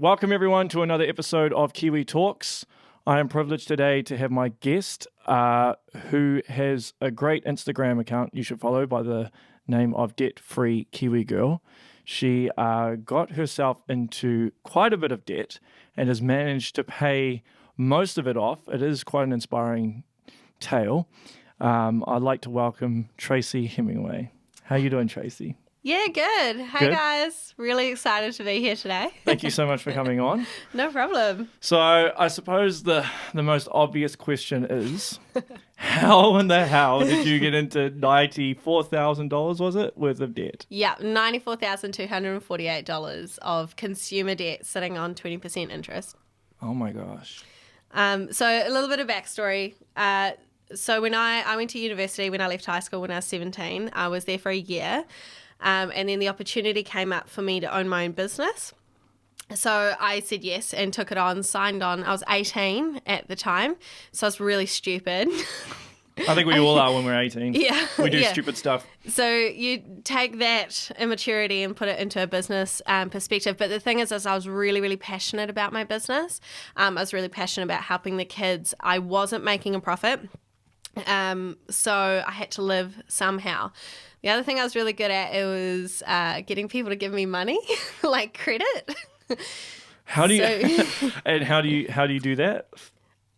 Welcome everyone to another episode of Kiwi Talks. I am privileged today to have my guest who has a great Instagram account you should follow by the name of Debt Free Kiwi Girl. She got herself into quite a bit of debt and has managed to pay most of it off. It is quite an inspiring tale. I'd like to welcome Tracy Hemingway. How are you doing, Tracy? Yeah, good. Hi, guys. Really excited to be here today. Thank you so much for coming on. No problem. So I suppose the most obvious question is, how in the hell did you get into $94,000, was it, worth of debt? Yeah, $94,248 of consumer debt sitting on 20% interest. Oh my gosh. So a little bit of backstory. So when I went to university, when I left high school when I was 17, I was there for a year. And then the opportunity came up for me to own my own business. So I said yes and took it on, signed on. I was 18 at the time, so I was really stupid. I think we all are when we're 18. Yeah. We do stupid stuff. So you take that immaturity and put it into a business perspective. But the thing is I was really, really passionate about my business. I was really passionate about helping the kids. I wasn't making a profit. So I had to live somehow. The other thing I was really good at, it was getting people to give me money, like credit. How do you and how do you do that?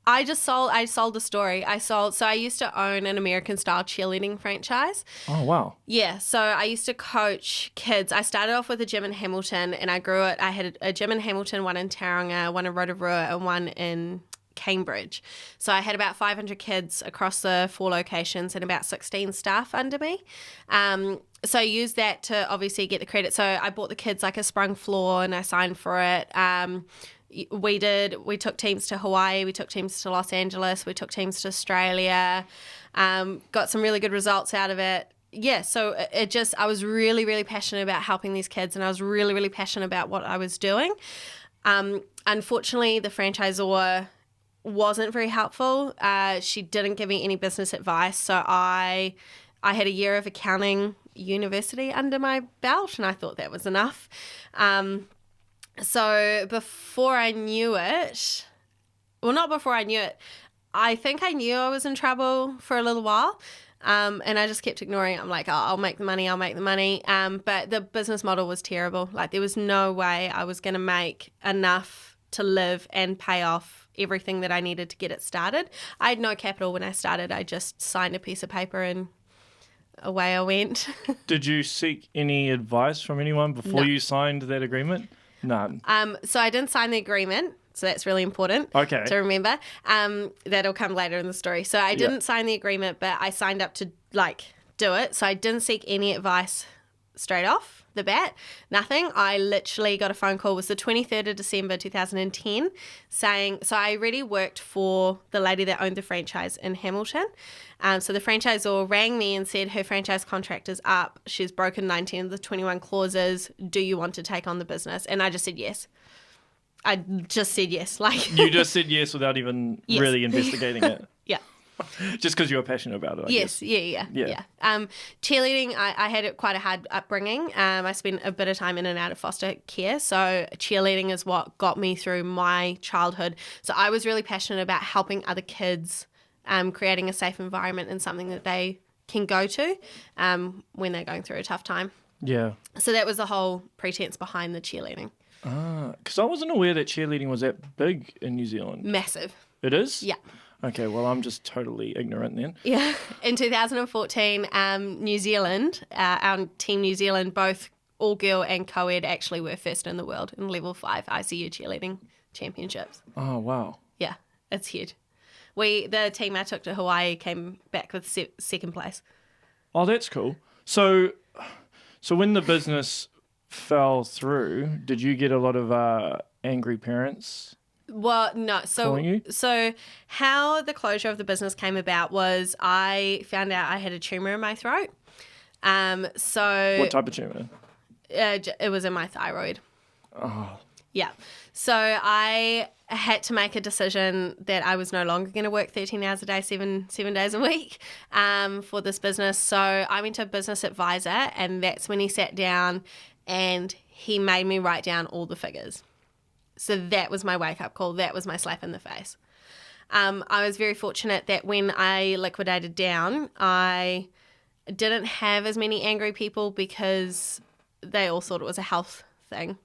I sold the story. So I used to own an American style cheerleading franchise. Oh, wow. Yeah. So I used to coach kids. I started off with a gym in Hamilton and I grew it. I had a gym in Hamilton, one in Tauranga, one in Rotorua and one in Cambridge. So I had about 500 kids across the 4 locations and about 16 staff under me. So I used that to obviously get the credit. So I bought the kids like a sprung floor and I signed for it. We took teams to Hawaii, we took teams to Los Angeles, we took teams to Australia, got some really good results out of it. Yeah, so I was really, really passionate about helping these kids and I was really, really passionate about what I was doing. Unfortunately, the franchisor wasn't very helpful. She didn't give me any business advice. So I had a year of accounting university under my belt and I thought that was enough. So before I knew it, I think I knew I was in trouble for a little while. And I just kept ignoring it. I'm like, oh, I'll make the money. But the business model was terrible. Like there was no way I was going to make enough to live and pay off everything that I needed to get it started. I had no capital when I started. I just signed a piece of paper and away I went. Did you seek any advice from anyone before you signed that agreement? None. So I didn't sign the agreement. So that's really important to remember. That'll come later in the story. So I didn't sign the agreement, but I signed up to do it. So I didn't seek any advice straight off the bat, nothing. I literally got a phone call. It was the 23rd of December 2010 saying, so I already worked for the lady that owned the franchise in Hamilton. So the franchisor rang me and said her franchise contract is up. She's broken 19 of the 21 clauses. Do you want to take on the business? And I just said yes. I just said yes. You just said yes without even really investigating it. Yeah. Just because you were passionate about it, I guess. Yeah. Cheerleading, I had quite a hard upbringing. I spent a bit of time in and out of foster care, so cheerleading is what got me through my childhood. So I was really passionate about helping other kids, creating a safe environment and something that they can go to when they're going through a tough time. Yeah. So that was the whole pretense behind the cheerleading. Because I wasn't aware that cheerleading was that big in New Zealand. Massive. It is? Yeah. Okay, well, I'm just totally ignorant then. Yeah. In 2014, New Zealand, our team New Zealand, both all-girl and co-ed actually were first in the world in level 5 ICU cheerleading championships. Oh, wow. Yeah, it's huge. The team I took to Hawaii came back with second place. Oh, that's cool. So when the business fell through, did you get a lot of angry parents? Well, no. So how the closure of the business came about was I found out I had a tumour in my throat. What type of tumour? It was in my thyroid. Oh. Yeah. So I had to make a decision that I was no longer going to work 13 hours a day, seven days a week for this business. So I went to a business advisor, and that's when he sat down and he made me write down all the figures. So that was my wake-up call. That was my slap in the face. I was very fortunate that when I liquidated down, I didn't have as many angry people because they all thought it was a health thing.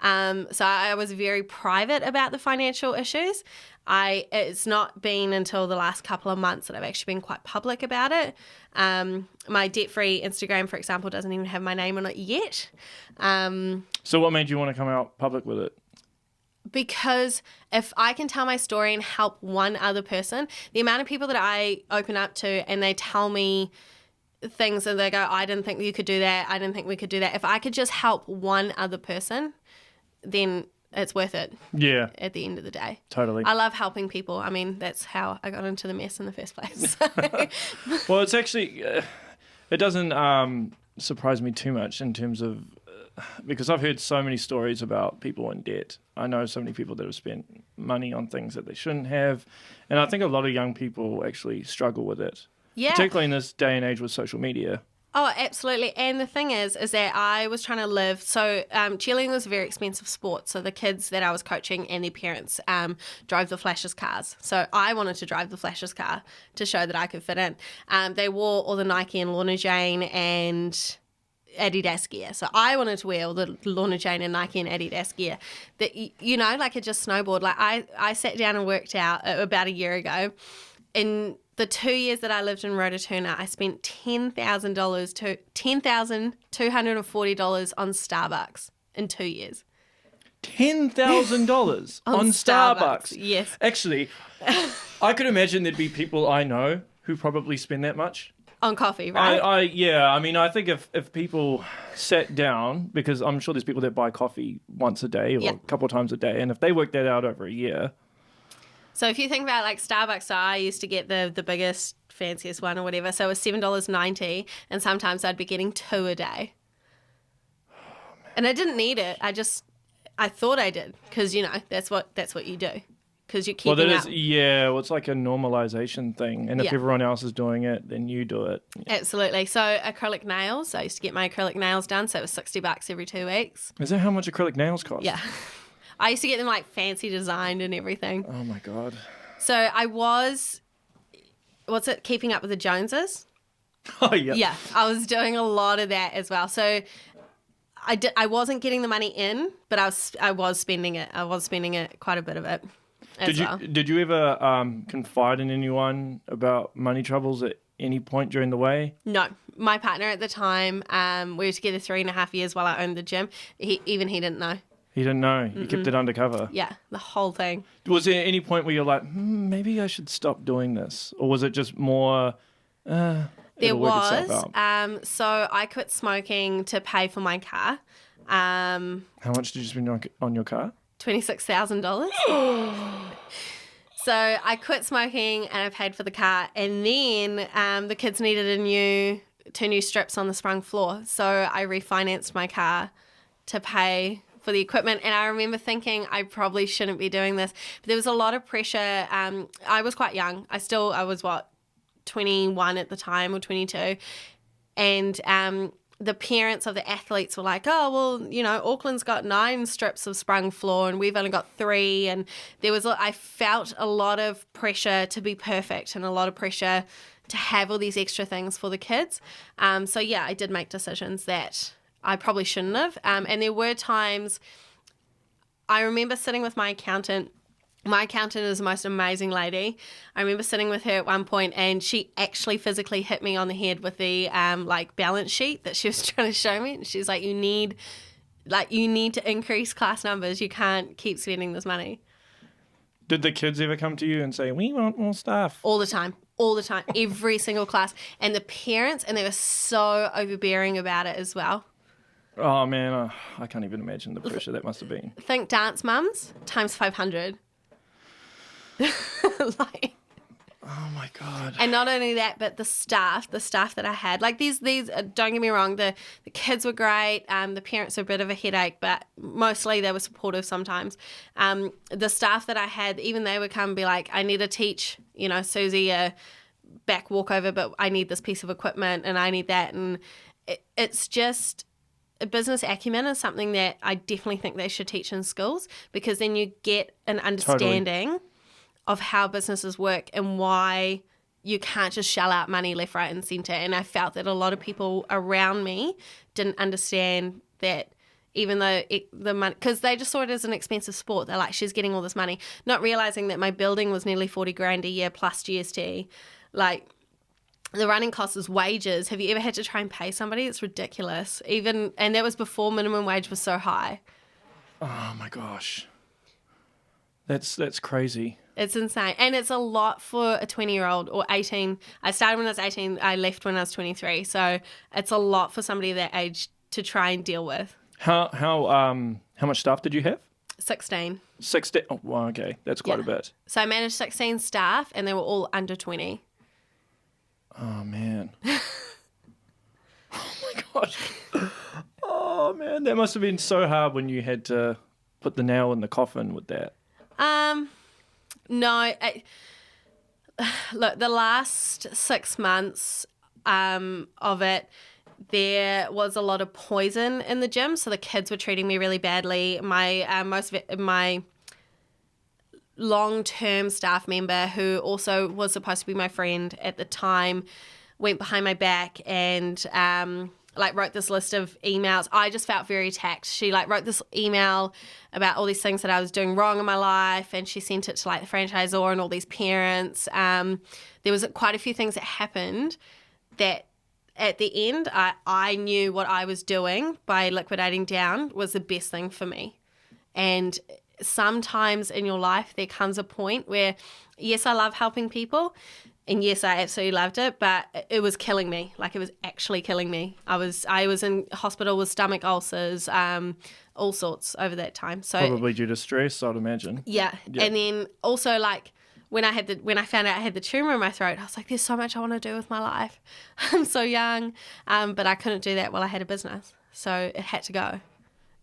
So I was very private about the financial issues. It's not been until the last couple of months that I've actually been quite public about it. My debt-free Instagram, for example, doesn't even have my name on it yet. So what made you want to come out public with it? Because if I can tell my story and help one other person, the amount of people that I open up to and they tell me things and they go, I didn't think you could do that, I didn't think we could do that. If I could just help one other person, then it's worth it. Yeah. At the end of the day. Totally. I love helping people. I mean, that's how I got into the mess in the first place. Well, it's actually, it doesn't surprise me too much in terms of, because I've heard so many stories about people in debt. I know so many people that have spent money on things that they shouldn't have. And I think a lot of young people actually struggle with it. Yeah. Particularly in this day and age with social media. Oh, absolutely. And the thing is that I was trying to live. So cheerleading was a very expensive sport. So the kids that I was coaching and their parents drove the Flashers cars. So I wanted to drive the Flashers car to show that I could fit in. They wore all the Nike and Lorna Jane and Adidas gear. So I wanted to wear all the Lorna Jane and Nike and Adidas gear. That, you know, like it just snowballed. Like I sat down and worked out about a year ago. In the 2 years that I lived in Rototuna, I spent $10,240 on Starbucks in 2 years. $10,000 on Starbucks? Yes. Actually, I could imagine there'd be people I know who probably spend that much. On coffee, right? I mean, I think if people sat down, because I'm sure there's people that buy coffee once a day or a couple of times a day, and if they work that out over a year. So if you think about like Starbucks, so I used to get the biggest, fanciest one or whatever. So it was $7.90, and sometimes I'd be getting 2 a day. Oh, and I didn't need it. I thought I did because, you know, that's what you do because you're keeping up. Well, it's like a normalization thing. And if everyone else is doing it, then you do it. Yeah. Absolutely. So acrylic nails, I used to get my acrylic nails done. So it was $60 every 2 weeks. Is that how much acrylic nails cost? Yeah. I used to get them like fancy designed and everything. Oh my God. So I was, Keeping Up with the Joneses? Oh yeah. Yeah, I was doing a lot of that as well. So I wasn't getting the money in, but I was spending it. I was spending it, quite a bit of it. Did you ever confide in anyone about money troubles at any point during the way? No. My partner at the time, we were together 3.5 years while I owned the gym. He didn't know. He didn't know. You kept it undercover. Yeah, the whole thing. Was there any point where you're like, maybe I should stop doing this? Or was it just more, There was. So I quit smoking to pay for my car. How much did you spend on your car? $26,000. So I quit smoking and I paid for the car. And then the kids needed 2 new strips on the sprung floor. So I refinanced my car to pay for the equipment. And I remember thinking I probably shouldn't be doing this. But there was a lot of pressure. I was quite young. I was 21 at the time or 22. And the parents of the athletes were like, oh, well, you know, Auckland's got 9 strips of sprung floor and we've only got 3. And I felt a lot of pressure to be perfect and a lot of pressure to have all these extra things for the kids. So yeah, I did make decisions that I probably shouldn't have. And there were times I remember sitting with my accountant. My accountant is the most amazing lady. I remember sitting with her at one point and she actually physically hit me on the head with the balance sheet that she was trying to show me. And she's like, you need to increase class numbers. You can't keep spending this money. Did the kids ever come to you and say, we want more stuff? All the time, every single class. And the parents, and they were so overbearing about it as well. Oh, man, I can't even imagine the pressure that must have been. Think dance mums times 500. Oh, my God. And not only that, but the staff that I had. Like these don't get me wrong, the kids were great. The parents were a bit of a headache, but mostly they were supportive sometimes. The staff that I had, even they would come and be like, I need to teach, you know, Susie a back walkover, but I need this piece of equipment and I need that. And it's just business acumen is something that I definitely think they should teach in schools, because then you get an understanding of how businesses work and why you can't just shell out money left, right, and centre. And I felt that a lot of people around me didn't understand that, even though the money, because they just saw it as an expensive sport. They're like, she's getting all this money, not realising that my building was nearly 40 grand a year plus GST. Like, the running cost is wages. Have you ever had to try and pay somebody? It's ridiculous. And that was before minimum wage was so high. Oh my gosh. That's crazy. It's insane. And it's a lot for a 20-year-old or 18. I started when I was 18. I left when I was 23. So it's a lot for somebody that age to try and deal with. How much staff did you have? 16. 16. Oh, well, okay. That's quite a bit. So I managed 16 staff, and they were all under 20. Oh, man. Oh, my gosh. Oh, man. That must have been so hard when you had to put the nail in the coffin with that. No. Look, the last 6 months of it, there was a lot of poison in the gym, so the kids were treating me really badly. My long-term staff member, who also was supposed to be my friend at the time, went behind my back and wrote this list of emails. I just felt very attacked. She wrote this email about all these things that I was doing wrong in my life, and she sent it to the franchisor and all these parents. There was quite a few things that happened that at the end I knew what I was doing by liquidating down was the best thing for me. And sometimes in your life there comes a point where, yes, I love helping people, and yes, I absolutely loved it, but it was killing me. It was actually killing me. I was in hospital with stomach ulcers, all sorts over that time. So probably due to stress, I'd imagine. Yeah. And then also when I found out I had the tumour in my throat, I was like, there's so much I want to do with my life. I'm so young, but I couldn't do that while I had a business. So it had to go.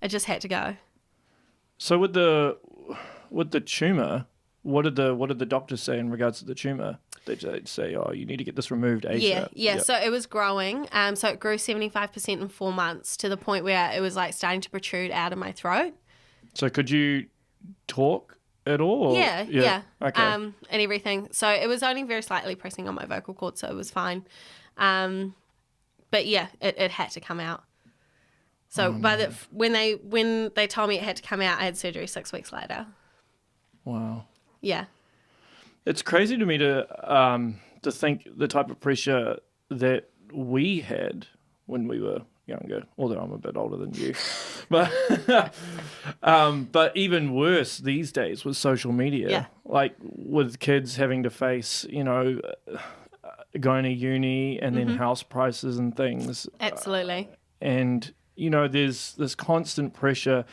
It just had to go. So with the tumour, what did the doctors say in regards to the tumour? They'd say, oh, you need to get this removed ASAP. Yeah. So it was growing. So it grew 75% in 4 months, to the point where it was starting to protrude out of my throat. So could you talk at all? Yeah. Okay. And everything. So it was only very slightly pressing on my vocal cord, so it was fine. But yeah, it had to come out. So when they told me it had to come out, I had surgery 6 weeks later. Wow. Yeah. It's crazy to me to think the type of pressure that we had when we were younger, although I'm a bit older than you. But even worse these days with social media, with kids having to face, going to uni and then house prices and things. Absolutely. And, there's this constant pressure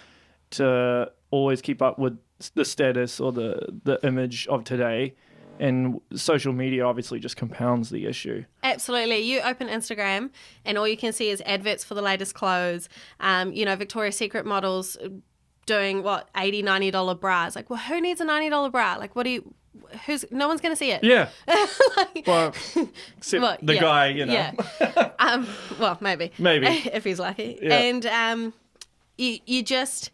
to always keep up with the status or the image of today, and social media obviously just compounds the issue. Absolutely. You open Instagram and all you can see is adverts for the latest clothes. Victoria's Secret models doing $80, $90 bras. Who needs a $90 bra? No one's going to see it. Yeah. Except the guy, Yeah. Maybe. Maybe. If he's lucky. Yeah. And you just,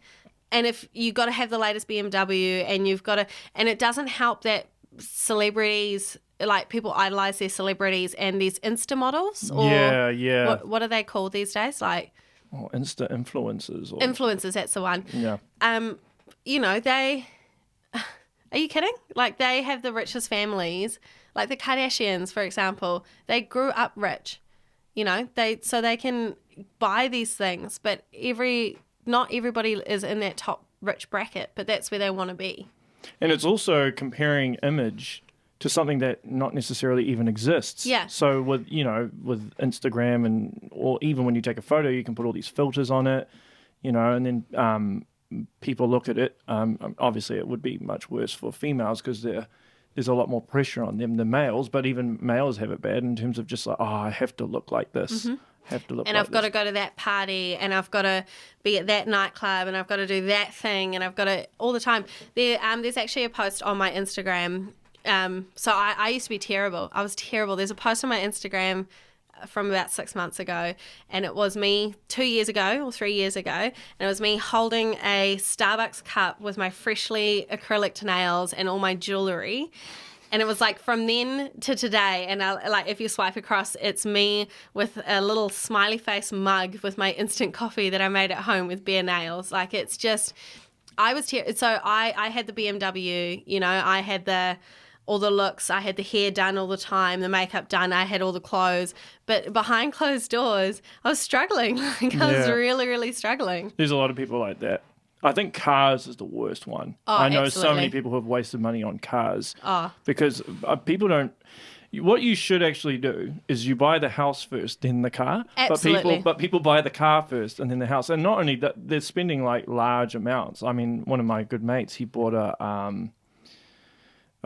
and if you got to have the latest BMW, and you've got to, and it doesn't help that celebrities, people idolize their celebrities, and these Insta models, or what are they called these days? Insta influencers. Influencers, that's the one. Yeah. They, are you kidding? They have the richest families, the Kardashians, for example. They grew up rich, so they can buy these things, but not everybody is in that top rich bracket, but that's where they want to be. And it's also comparing image to something that not necessarily even exists. Yeah. So with Instagram or even when you take a photo, you can put all these filters on it, and then people look at it. Obviously, it would be much worse for females because there's a lot more pressure on them than males. But even males have it bad in terms of just I have to look like this. And I've got to go to that party, and I've got to be at that nightclub, and I've got to do that thing, and I've got to all the time. There's actually a post on my Instagram. So I used to be terrible. I was terrible. There's a post on my Instagram from about 6 months ago, and it was me 2 years ago or 3 years ago, and it was me holding a Starbucks cup with my freshly acrylic nails and all my jewellery. And it was like from then to today, and like if you swipe across, it's me with a little smiley face mug with my instant coffee that I made at home with bare nails. Like it's just, so I had the BMW, you know, I had all the looks, I had the hair done all the time, the makeup done, I had all the clothes, but behind closed doors, I was struggling. Like I was really, really struggling. There's a lot of people like that. I think cars is the worst one. Oh, I know absolutely. so many people who have wasted money on cars Oh. because people don't. What you should actually do is you buy the house first, then the car. Absolutely. But people buy the car first and then the house. And not only that, they're spending like large amounts. I mean, one of my good mates, he bought a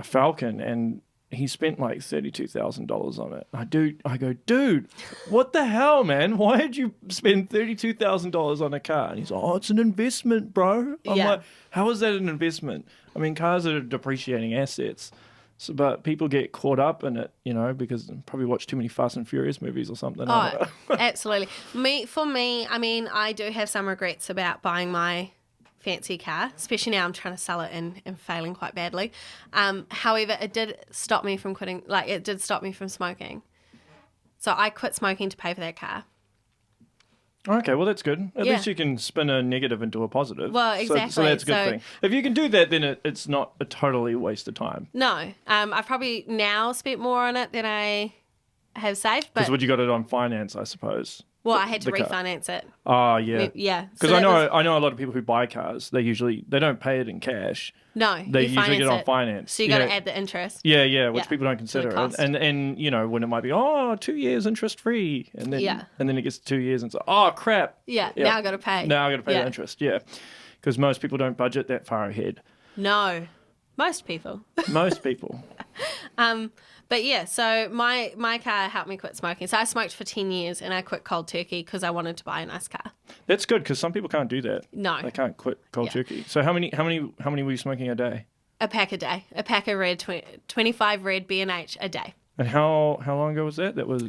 Falcon and he spent like $32,000 on it. I go, dude, what the hell, man? Why did you spend $32,000 on a car? And he's like, oh, it's an investment, bro. I'm like, how is that an investment? I mean, cars are depreciating assets. So, but people get caught up in it, you know, because they probably watch too many Fast and Furious movies or something. Oh, absolutely. For me, I mean, I do have some regrets about buying my fancy car, especially now I'm trying to sell it and failing quite badly. However, it did stop me from quitting, like it did stop me from smoking. So I quit smoking to pay for that car. Okay, well, that's good. At least you can spin a negative into a positive. Well, exactly. So that's a good thing. If you can do that, then it's not a totally waste of time. No. I've probably now spent more on it than I have saved. Because would you got it on finance, I suppose? Well, I had to refinance it. Oh, yeah. Yeah. Because I know a lot of people who buy cars, they don't pay it in cash. No, they usually get it on finance. So you got to add the interest. Yeah, which people don't consider. And you know, when it might be 2 years interest free, and then it gets to 2 years and it's like, oh crap. Yeah. Now I got to pay. Now I got to pay the interest. Yeah, because most people don't budget that far ahead. No, most people. Most people. But yeah, so my car helped me quit smoking. So I smoked for 10 years and I quit cold turkey because I wanted to buy a nice car. That's good because some people can't do that. No. They can't quit cold turkey. So how many were you smoking a day? A pack a day. A pack of red, 25 red B&H a day. And how long ago was that? That was...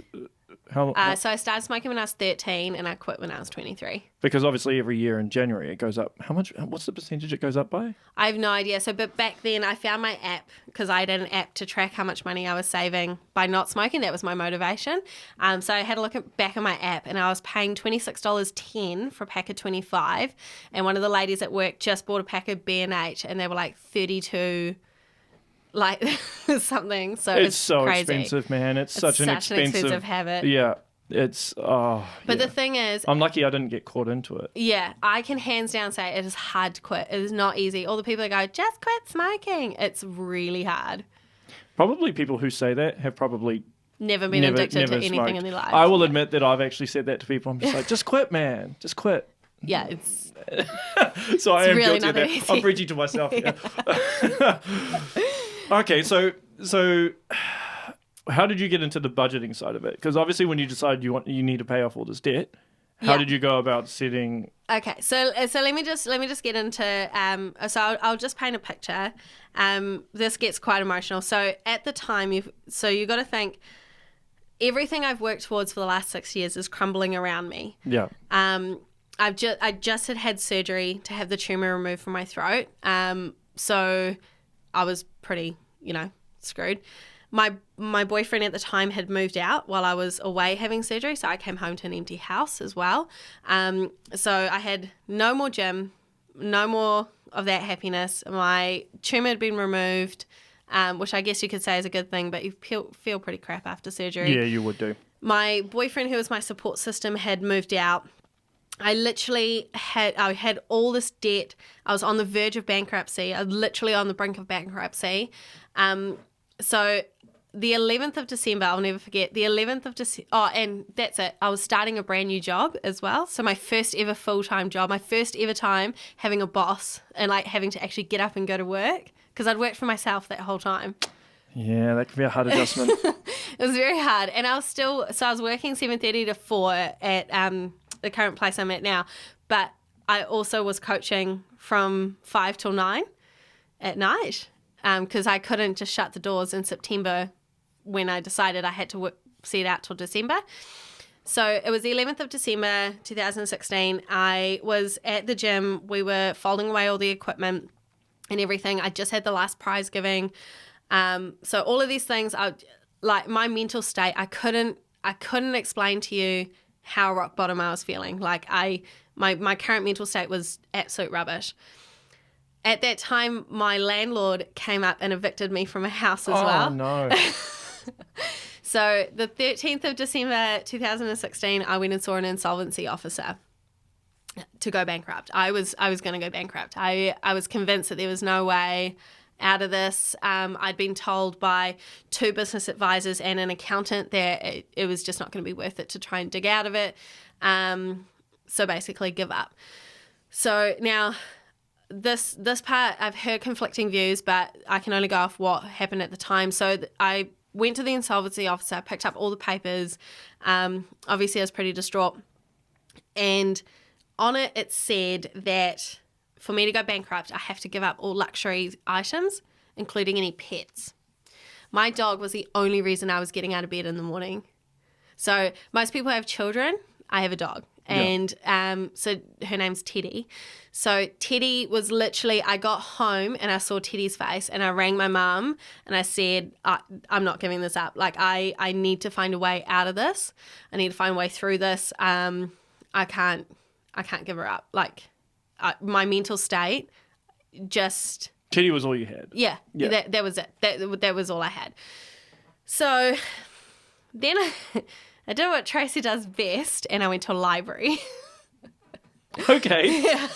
So I started smoking when I was 13 and I quit when I was 23. Because obviously every year in January it goes up. How much? What's the percentage it goes up by? I have no idea. But back then I found my app because I had an app to track how much money I was saving by not smoking. That was my motivation. So I had a look back at my app and I was paying $26.10 for a pack of 25. And one of the ladies at work just bought a pack of B&H and they were like 32 like something. So it's so crazy. Expensive, man. It's such an expensive habit. Yeah. But the thing is, I'm lucky I didn't get caught into it. Yeah, I can hands down say it is hard to quit. It is not easy. All the people that go, just quit smoking. It's really hard. Probably people who say that have probably never been addicted to anything smoked. in their life. I will admit that I've actually said that to people. I'm just like, just quit, man. Just quit. Yeah, it's so I am really guilty of that. Easy. I'm preaching to myself. Yeah. Okay, so how did you get into the budgeting side of it? Because obviously, when you decided you need to pay off all this debt, how did you go about setting? Okay, so let me just get into so I'll just paint a picture. This gets quite emotional. So at the time, you got to think everything I've worked towards for the last 6 years is crumbling around me. Yeah. I just had surgery to have the tumor removed from my throat. So I was pretty, screwed. My boyfriend at the time had moved out while I was away having surgery, so I came home to an empty house as well. So I had no more gym, no more of that happiness. My tumor had been removed, which I guess you could say is a good thing, but you feel pretty crap after surgery. Yeah, you would do. My boyfriend, who was my support system, had moved out. I had all this debt. I was on the verge of bankruptcy. I was literally on the brink of bankruptcy. So the 11th of December, I'll never forget, the 11th of December, and that's it. I was starting a brand new job as well. So my first ever full-time job, my first ever time having a boss and like having to actually get up and go to work because I'd worked for myself that whole time. Yeah, that can be a hard adjustment. It was very hard. And I was working 7:30 to 4 at the current place I'm at now. But I also was coaching from 5 till 9 at night because I couldn't just shut the doors in September when I decided I had to see it out till December. So it was the 11th of December 2016. I was at the gym. We were folding away all the equipment and everything. I just had the last prize giving. So all of these things, like my mental state, I couldn't explain to you how rock bottom I was feeling. Like my current mental state was absolute rubbish. At that time, my landlord came up and evicted me from a house as well. Oh, no. So the 13th of December 2016, I went and saw an insolvency officer to go bankrupt. I was going to go bankrupt. I was convinced that there was no way out of this. I'd been told by 2 business advisors and an accountant that it was just not going to be worth it to try and dig out of it. So basically give up. So now this part, I've heard conflicting views, but I can only go off what happened at the time. So I went to the insolvency officer, picked up all the papers. Obviously, I was pretty distraught. And on it, it said that for me to go bankrupt, I have to give up all luxury items, including any pets. My dog was the only reason I was getting out of bed in the morning. So most people have children. I have a dog. And so her name's Teddy. So Teddy was literally, I got home and I saw Teddy's face and I rang my mum and I said, I'm not giving this up. Like I need to find a way out of this. I need to find a way through this. I can't give her up. Like my mental state just... Teddy was all you had. Yeah. That was it. That was all I had. So then I did what Tracy does best, and I went to a library. Okay. Yeah.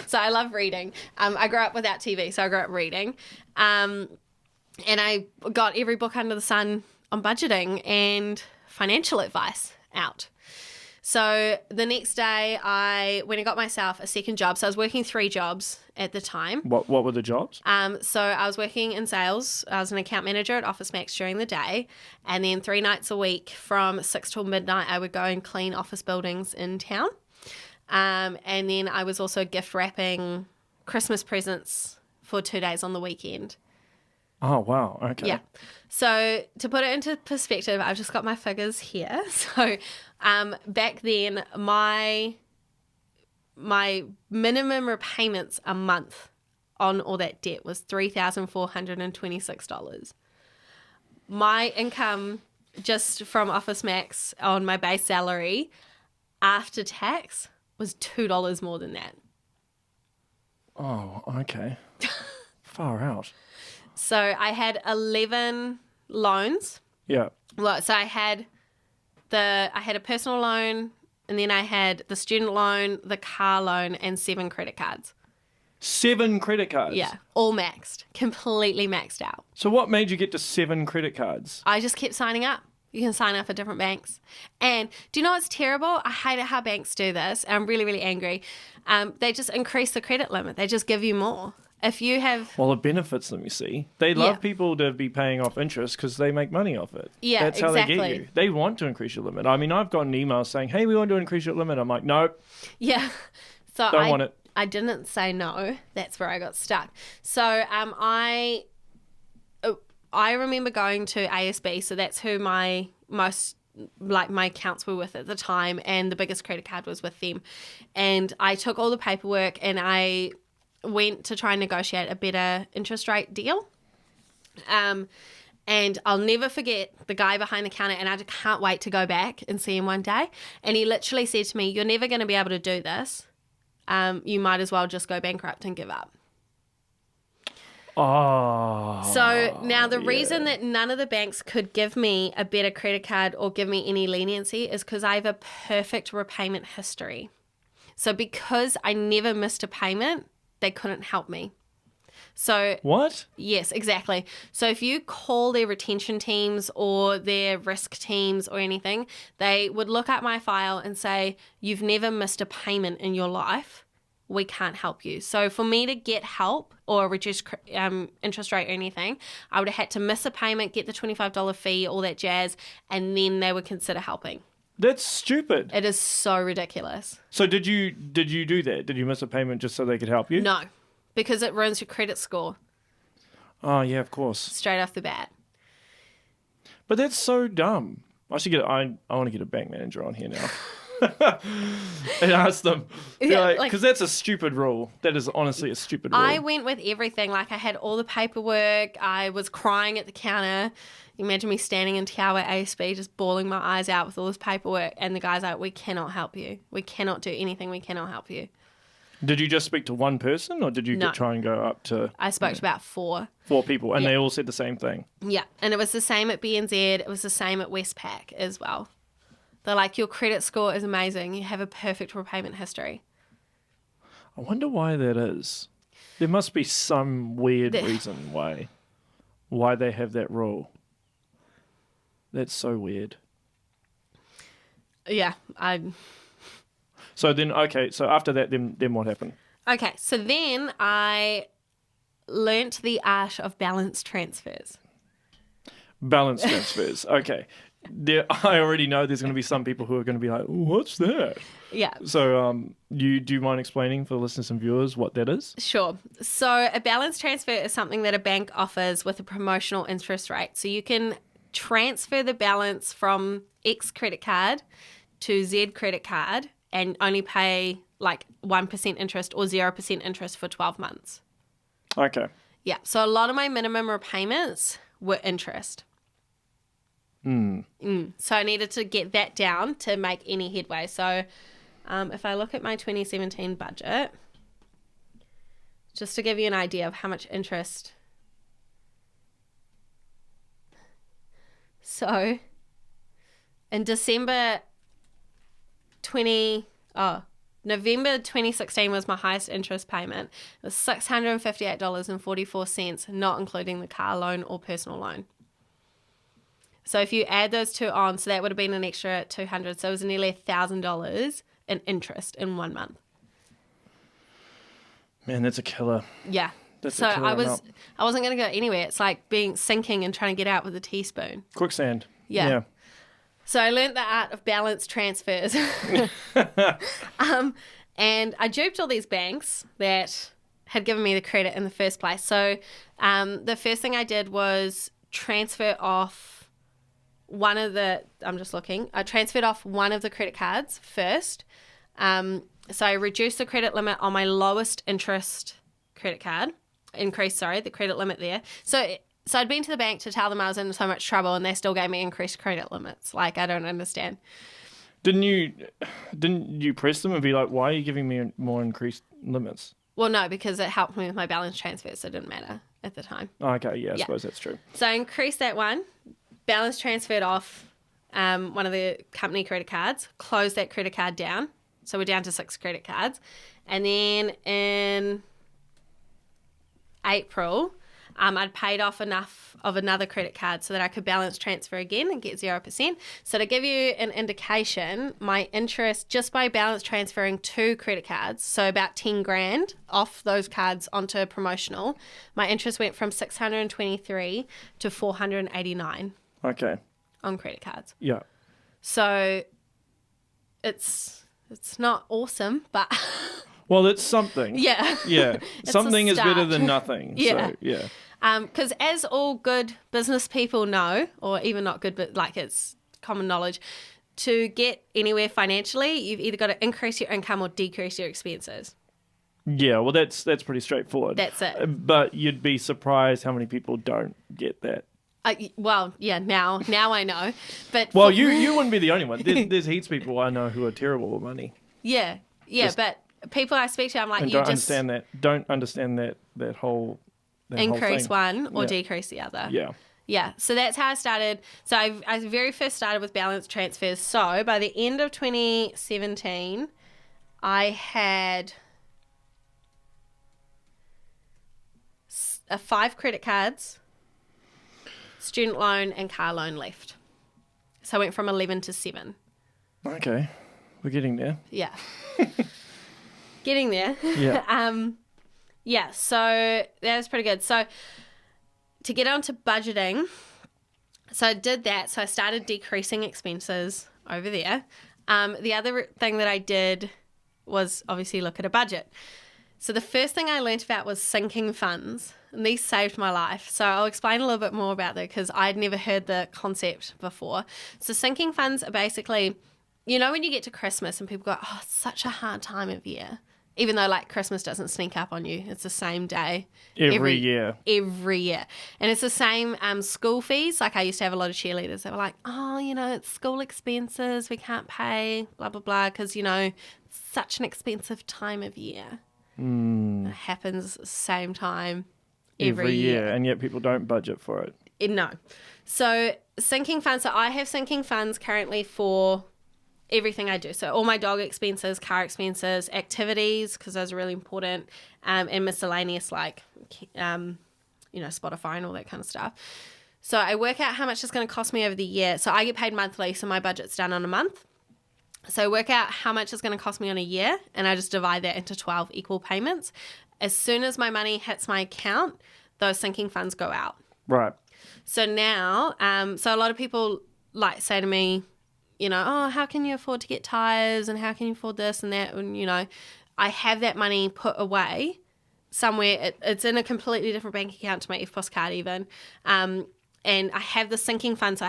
So I love reading. I grew up without TV, so I grew up reading. And I got every book under the sun on budgeting and financial advice out. So the next day I went and got myself a second job. So I was working 3 jobs at the time. What were the jobs? So I was working in sales. I was an account manager at Office Max during the day. And then 3 nights a week from 6 till midnight, I would go and clean office buildings in town. And then I was also gift wrapping Christmas presents for 2 days on the weekend. Oh, wow. Okay. Yeah. So to put it into perspective, I've just got my figures here. So back then, my minimum repayments a month on all that debt was $3,426. My income just from Office Max on my base salary after tax was $2 more than that. Oh, okay. Far out. So I had 11 loans. Yeah. Well, so I had a personal loan, and then I had the student loan, the car loan, and 7 credit cards. 7 credit cards? Yeah, all maxed, completely maxed out. So what made you get to 7 credit cards? I just kept signing up. You can sign up for different banks. And do you know what's terrible? I hate it how banks do this. I'm really, really angry. They just increase the credit limit. They just give you more. If you have... Well, it benefits them, you see. They love people to be paying off interest because they make money off it. Yeah, That's how exactly. they get you. They want to increase your limit. I mean, I've gotten emails saying, hey, we want to increase your limit. I'm like, nope. Yeah. So Don't want it. I didn't say no. That's where I got stuck. So I remember going to ASB. So that's who my accounts were with at the time, and the biggest credit card was with them. And I took all the paperwork and I went to try and negotiate a better interest rate deal. And I'll never forget the guy behind the counter, and I just can't wait to go back and see him one day. And he literally said to me, you're never going to be able to do this. You might as well just go bankrupt and give up. Oh. So now the reason that none of the banks could give me a better credit card or give me any leniency is because I have a perfect repayment history. So because I never missed a payment, they couldn't help me. So What? yes, exactly. So if you call their retention teams or their risk teams or anything, they would look at my file and say, you've never missed a payment in your life. We can't help you. So for me to get help or reduce interest rate or anything, I would have had to miss a payment, get the $25 fee, all that jazz, and then they would consider helping. That's stupid. It is so ridiculous. So did you do that? Did you miss a payment just so they could help you? No, because it ruins your credit score Oh, yeah, of course. straight off the bat. But that's so dumb. I should get. I want to get a bank manager on here now. And ask them, because that's a stupid rule. That is honestly a stupid rule. I went with everything. Like, I had all the paperwork. I was crying at the counter. Imagine me standing in Tower ASB just bawling my eyes out with all this paperwork. And the guy's like, we cannot help you. We cannot do anything. We cannot help you. Did you just speak to one person, or did you try and go up to... I spoke to about 4. 4 people, and they all said the same thing? Yeah, and it was the same at BNZ. It was the same at Westpac as well. They're like, your credit score is amazing. You have a perfect repayment history. I wonder why that is. There must be some weird reason why they have that rule. That's so weird. Yeah, So then, okay, so after that, then what happened? Okay, so then I learnt the art of balance transfers. Balance transfers, okay. I already know there's going to be some people who are going to be like, what's that? Yeah. So do you mind explaining for the listeners and viewers what that is? Sure. So a balance transfer is something that a bank offers with a promotional interest rate. So you can transfer the balance from X credit card to Z credit card and only pay like 1% interest or 0% interest for 12 months. Okay. Yeah. So a lot of my minimum repayments were interest. So I needed to get that down to make any headway. So if I look at my 2017 budget, just to give you an idea of how much interest. So in November 2016 was my highest interest payment. It was $658.44, not including the car loan or personal loan. So if you add those two on, so that would have been an extra $200. So it was nearly $1,000 in interest in 1 month. Man, that's a killer. Yeah. That's so a killer I wasn't going to go anywhere. It's like sinking and trying to get out with a teaspoon. Quicksand. Yeah. So I learned the art of balance transfers. And I duped all these banks that had given me the credit in the first place. So the first thing I did was transfer off I transferred off one of the credit cards first. So I reduced the credit limit on my lowest interest credit card. Increased the credit limit there. So I'd been to the bank to tell them I was in so much trouble, and they still gave me increased credit limits. Like, I don't understand. Didn't you press them and be like, why are you giving me more increased limits? Well, no, because it helped me with my balance transfer, so it didn't matter at the time. Okay, yeah, I suppose that's true. So I increased that one, balance transferred off one of the company credit cards, closed that credit card down. So we're down to 6 credit cards. And then in April, I'd paid off enough of another credit card so that I could balance transfer again and get 0%. So to give you an indication, my interest just by balance transferring 2 credit cards, so about 10 grand off those cards onto promotional, my interest went from 623 to 489. Okay. On credit cards. Yeah. So it's not awesome, but well, it's something. Yeah. Yeah. Something is better than nothing. Yeah. So, yeah. Because as all good business people know, or even not good, but like it's common knowledge, to get anywhere financially, you've either got to increase your income or decrease your expenses. Yeah, well, that's pretty straightforward. That's it. But you'd be surprised how many people don't get that. Well, yeah, now I know. But well, you wouldn't be the only one. There's heaps of people I know who are terrible with money. Yeah, but people I speak to, I'm like, and don't understand that whole increase whole one or decrease the other. Yeah. Yeah, so that's how I started. So I very first started with balance transfers. So by the end of 2017, I had 5 credit cards, student loan and car loan left. So I went from 11 to 7. Okay, we're getting there. Yeah. Getting there. Yeah. Yeah, so that was pretty good. So to get on to budgeting, so I did that. So I started decreasing expenses over there. The other thing that I did was obviously look at a budget. So the first thing I learned about was sinking funds. and these saved my life. So I'll explain a little bit more about that because I'd never heard the concept before. So sinking funds are basically, you know, when you get to Christmas and people go, oh, it's such a hard time of year. Even though, like, Christmas doesn't sneak up on you. It's the same day. Every year. Every year. And it's the same school fees. Like, I used to have a lot of cheerleaders that were like, oh, you know, it's school expenses. We can't pay, blah, blah, blah. Because, you know, it's such an expensive time of year. It happens same time every year. And yet people don't budget for it. No. So, sinking funds. So, I have sinking funds currently for everything I do. So all my dog expenses, car expenses, activities, because those are really important, and miscellaneous like, you know, Spotify and all that kind of stuff. So I work out how much it's going to cost me over the year. So I get paid monthly, so my budget's done on a month. So I work out how much it's going to cost me on a year, and I just divide that into 12 equal payments. As soon as my money hits my account, those sinking funds go out. Right. So now, so a lot of people like say to me, you know, oh, how can you afford to get tyres and how can you afford this and that? And, you know, I have that money put away somewhere. It's in a completely different bank account to my EFTPOS card even. And I have the sinking funds.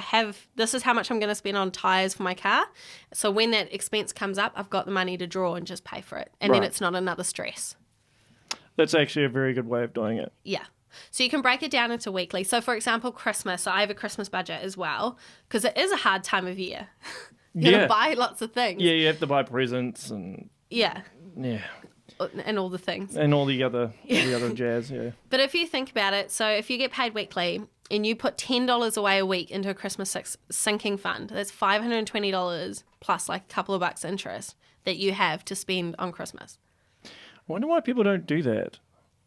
This is how much I'm going to spend on tyres for my car. So when that expense comes up, I've got the money to draw and just pay for it. And then it's not another stress. That's actually a very good way of doing it. Yeah. So you can break it down into weekly. So, for example, Christmas. So I have a Christmas budget as well because it is a hard time of year. You're going to buy lots of things. Yeah, you have to buy presents and... Yeah. Yeah. And all the things. And all the other jazz, yeah. But if you think about it, so if you get paid weekly and you put $10 away a week into a Christmas sinking fund, that's $520 plus like a couple of bucks interest that you have to spend on Christmas. I wonder why people don't do that.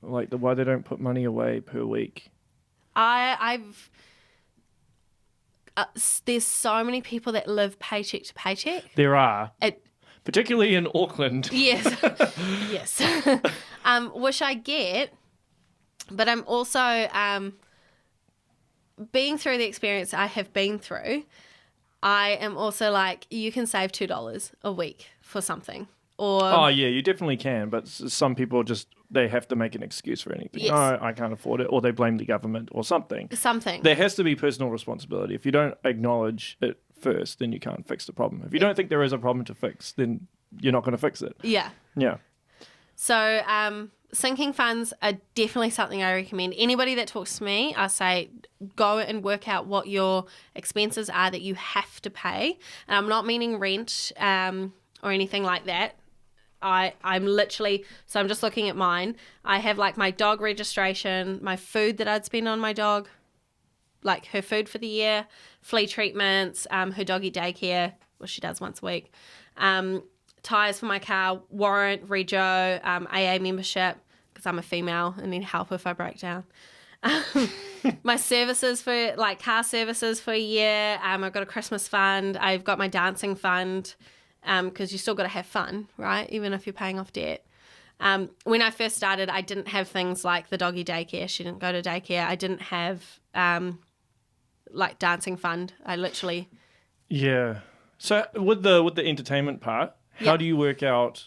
Like why they don't put money away per week. There's so many people that live paycheck to paycheck. There are. Particularly in Auckland. Yes. Yes. Which I get, but I'm also, being through the experience I have been through, I am also like, you can save $2 a week for something. Oh, yeah, you definitely can. But some people they have to make an excuse for anything. Yes. Oh, I can't afford it. Or they blame the government or something. Something. There has to be personal responsibility. If you don't acknowledge it first, then you can't fix the problem. If you don't think there is a problem to fix, then you're not going to fix it. Yeah. Yeah. So sinking funds are definitely something I recommend. Anybody that talks to me, I say go and work out what your expenses are that you have to pay. And I'm not meaning rent or anything like that. I'm literally, so I'm just looking at mine. I have like my dog registration, my food that I'd spend on my dog, like her food for the year, flea treatments, her doggy daycare, which she does once a week, tyres for my car, warrant, rego, AA membership, because I'm a female and need help if I break down. My services for like car services for a year. I've got a Christmas fund. I've got my dancing fund. Because you still got to have fun, right? Even if you're paying off debt. When I first started, I didn't have things like the doggy daycare. She didn't go to daycare. I didn't have like dancing fund. I literally. Yeah. So with the entertainment part, how do you work out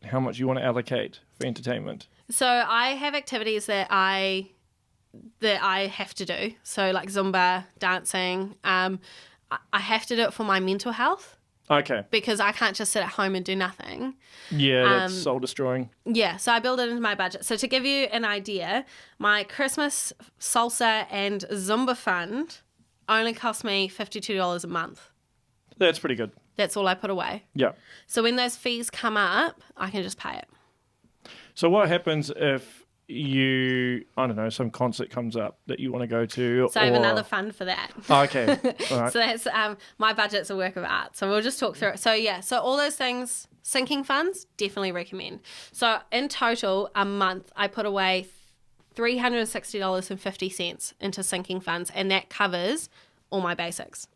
how much you want to allocate for entertainment? So I have activities that I have to do. So like Zumba, dancing. I have to do it for my mental health. Okay. Because I can't just sit at home and do nothing. Yeah, that's soul destroying. Yeah, so I build it into my budget. So to give you an idea, my Christmas salsa and Zumba fund only cost me $52 a month. That's pretty good. That's all I put away. Yeah. So when those fees come up, I can just pay it. So what happens if some concert comes up that you want to go to? So I have another fund for that. Oh, okay. All right. So that's my budget's a work of art. So we'll just talk through it. So yeah, so all those things, sinking funds, definitely recommend. So in total, a month, I put away $360.50 into sinking funds, and that covers all my basics.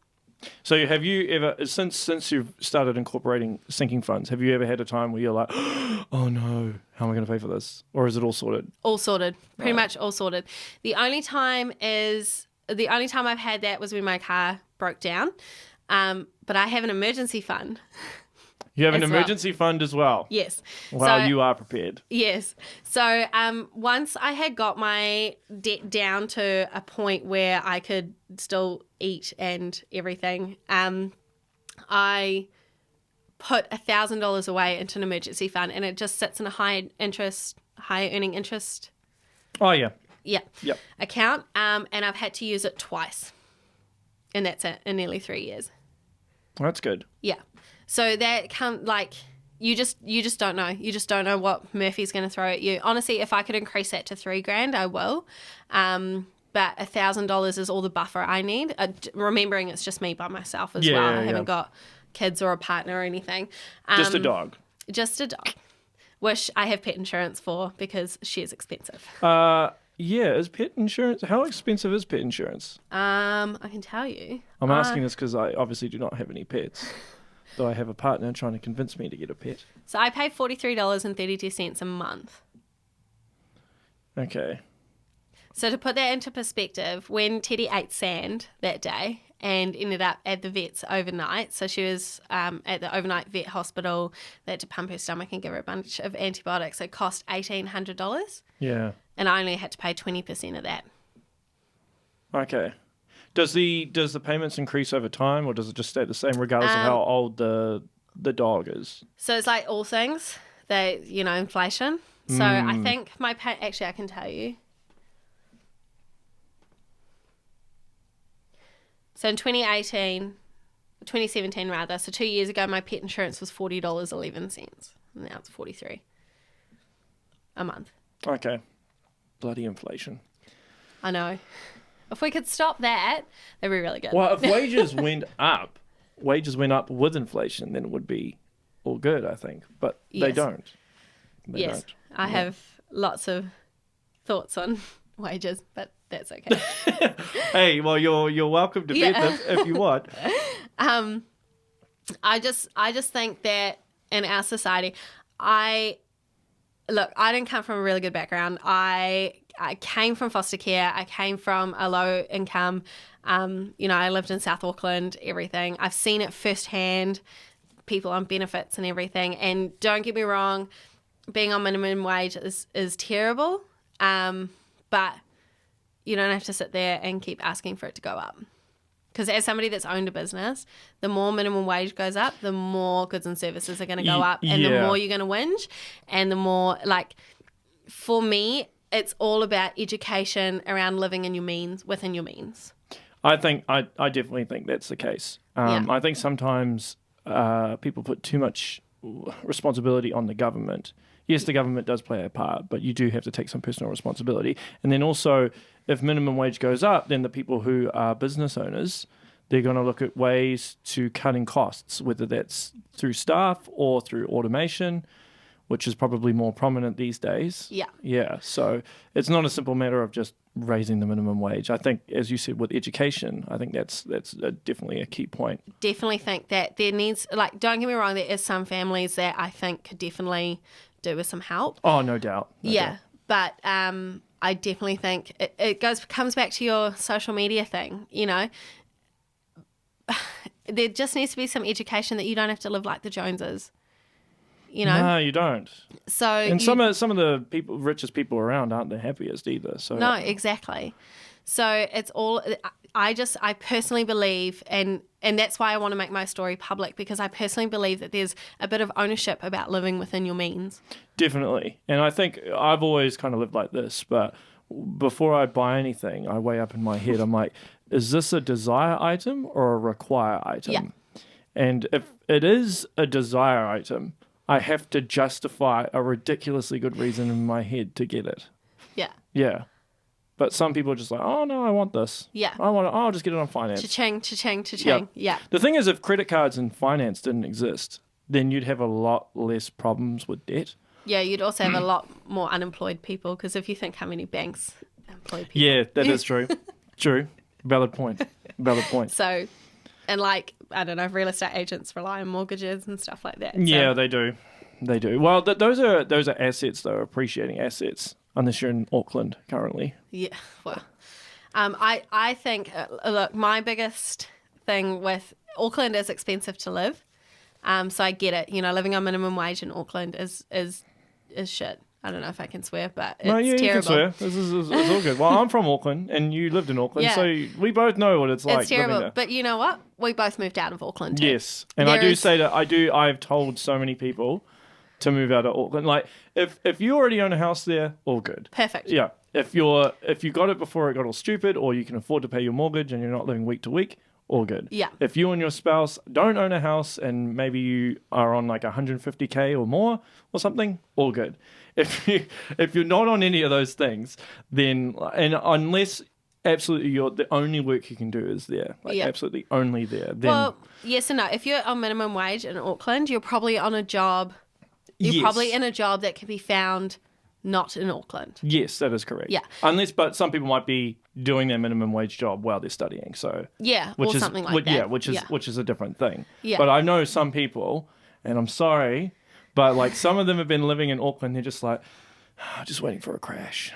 So have you ever, since you've started incorporating sinking funds, have you ever had a time where you're like, oh no, how am I going to pay for this? Or is it all sorted? All sorted. Pretty much all sorted. The only time I've had that was when my car broke down. But I have an emergency fund. You have an as well. emergency fund as well. Yes. Wow, So- you are prepared. Yes. So once I had got my debt down to a point where I could still eat and everything, I put $1,000 away into an emergency fund, and it just sits in a high earning interest Oh, yeah. Yep. account. And I've had to use it twice. And that's it in nearly 3 years. That's good. Yeah. So that you just don't know. You just don't know what Murphy's going to throw at you. Honestly, if I could increase that to $3,000, I will. But $1,000 is all the buffer I need. Remembering it's just me by myself as well. I haven't got kids or a partner or anything. Just a dog. Just a dog. Which I have pet insurance for because she is expensive. Yeah, is pet insurance, how expensive is pet insurance? I can tell you. I'm asking this because I obviously do not have any pets, though I have a partner trying to convince me to get a pet. So I pay $43.32 a month. Okay. So to put that into perspective, when Teddy ate sand that day and ended up at the vet's overnight, so she was at the overnight vet hospital, they had to pump her stomach and give her a bunch of antibiotics. It cost $1,800. Yeah. And I only had to pay 20% of that. Okay. Does the payments increase over time, or does it just stay the same regardless of how old the dog is? So it's like all things, inflation. So I think actually I can tell you. So in 2017 rather, so 2 years ago, my pet insurance was $40.11. Now it's $43 a month. Okay. Bloody inflation. I know. If we could stop that, that'd be really good. Well, if wages went up with inflation, then it would be all good, I think. But they don't. They don't. I have lots of thoughts on wages, but that's okay. Hey, well, you're welcome to bet them if you want. I just think that in our society, I didn't come from a really good background. I came from foster care. I came from a low income. I lived in South Auckland, everything. I've seen it firsthand, people on benefits and everything. And don't get me wrong, being on minimum wage is terrible. But you don't have to sit there and keep asking for it to go up. Because as somebody that's owned a business, the more minimum wage goes up, the more goods and services are going to go up, and the more you're going to whinge, and the more, for me, it's all about education around living in your means, within your means. I definitely think that's the case. I think sometimes people put too much responsibility on the government. Yes, the government does play a part, but you do have to take some personal responsibility. And then also, if minimum wage goes up, then the people who are business owners, they're going to look at ways to cutting costs, whether that's through staff or through automation, which is probably more prominent these days. Yeah. Yeah. So it's not a simple matter of just raising the minimum wage. I think, as you said, with education, I think that's definitely a key point. Definitely think that there needs, don't get me wrong, there is some families that I think could definitely do with some help. Oh, no doubt. No doubt. But I definitely think it comes back to your social media thing, There just needs to be some education that you don't have to live like the Joneses, No, you don't. So and some of the richest people around aren't the happiest either. So no, exactly. So it's all. I personally believe, and that's why I want to make my story public, because I personally believe that there's a bit of ownership about living within your means. Definitely. And I think I've always kind of lived like this, but before I buy anything, I weigh up in my head, I'm like, is this a desire item or a require item? Yeah. And if it is a desire item, I have to justify a ridiculously good reason in my head to get it. Yeah. Yeah. But some people are just like, oh, no, I want this. Yeah. I'll just get it on finance. Cha-ching, cha-ching, cha-ching. Yeah. The thing is, if credit cards and finance didn't exist, then you'd have a lot less problems with debt. Yeah, you'd also have a lot more unemployed people, because if you think how many banks employ people. Yeah, that is true. True. Valid point. So, and I don't know, real estate agents rely on mortgages and stuff like that. Yeah, they do. They do. Well, those are assets, though, appreciating assets, unless you're in Auckland currently. Yeah, well, I think, look, my biggest thing with Auckland is expensive to live. So I get it. You know, living on minimum wage in Auckland is shit. I don't know if I can swear, but it's terrible. You can swear. It's all good. Well, I'm from Auckland, and you lived in Auckland, so we both know what it's like. It's terrible. Living there. But you know what? We both moved out of Auckland too. Yes, and I've told so many people to move out of Auckland. Like, if you already own a house there, all good. Perfect. Yeah. If you got it before it got all stupid, or you can afford to pay your mortgage and you're not living week to week, all good. Yeah. If you and your spouse don't own a house and maybe you are on like 150K or more or something, all good. If you're not on any of those things, then, and unless absolutely the only work you can do is there, like absolutely only there, then well, yes and no. If you're on minimum wage in Auckland, you're probably on a job. You're probably in a job that can be found not in Auckland. Yes, that is correct. Yeah. But some people might be doing their minimum wage job while they're studying. So or something like that. Yeah, which is a different thing. Yeah. But I know some people, and I'm sorry, but like some of them have been living in Auckland. They're just like, just waiting for a crash.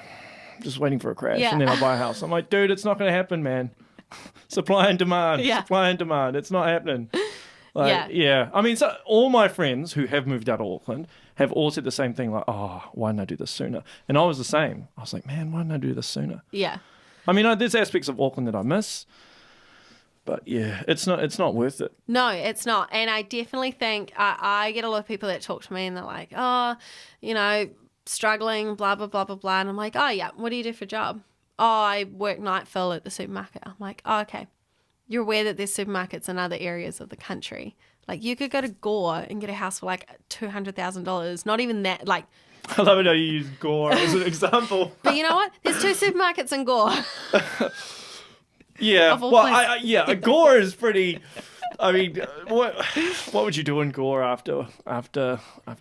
Yeah. And then I'll buy a house. I'm like, dude, it's not going to happen, man. Supply and demand. Yeah. Supply and demand. It's not happening. Like, yeah. I mean, so all my friends who have moved out of Auckland have all said the same thing, like, oh, why didn't I do this sooner? And I was the same. I was like, man, why didn't I do this sooner? Yeah. I mean, there's aspects of Auckland that I miss, but yeah, it's not worth it. No, it's not. And I definitely think I get a lot of people that talk to me and they're like, oh, you know, struggling, blah, blah, blah, blah, blah. And I'm like, oh, yeah, what do you do for a job? Oh, I work night fill at the supermarket. I'm like, oh, okay. You're aware that there's supermarkets in other areas of the country. Like, you could go to Gore and get a house for like $200,000. Not even that, like... I love it how you use Gore as an example. But you know what? There's 2 supermarkets in Gore. Yeah. Well, Gore is pretty... I mean, what would you do in Gore after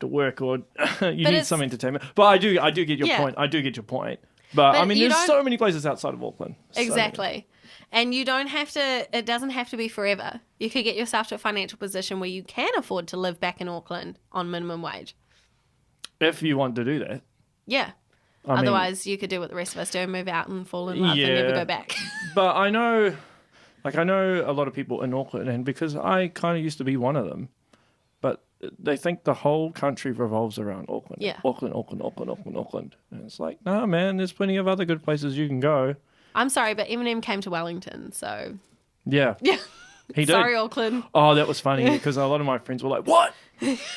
work, or you need some entertainment? But I do get your point. I do get your point. But I mean, there's so many places outside of Auckland. Exactly. And you don't have to, it doesn't have to be forever. You could get yourself to a financial position where you can afford to live back in Auckland on minimum wage. If you want to do that. Yeah. Otherwise, you could do what the rest of us do and move out and fall in love and never go back. But I know a lot of people in Auckland, and because I kind of used to be one of them, but they think the whole country revolves around Auckland. Yeah. Auckland. And it's like, nah, man, there's plenty of other good places you can go. I'm sorry, but Eminem came to Wellington, so... Yeah. Yeah. He did. Sorry, Auckland. Oh, that was funny, because a lot of my friends were like, what?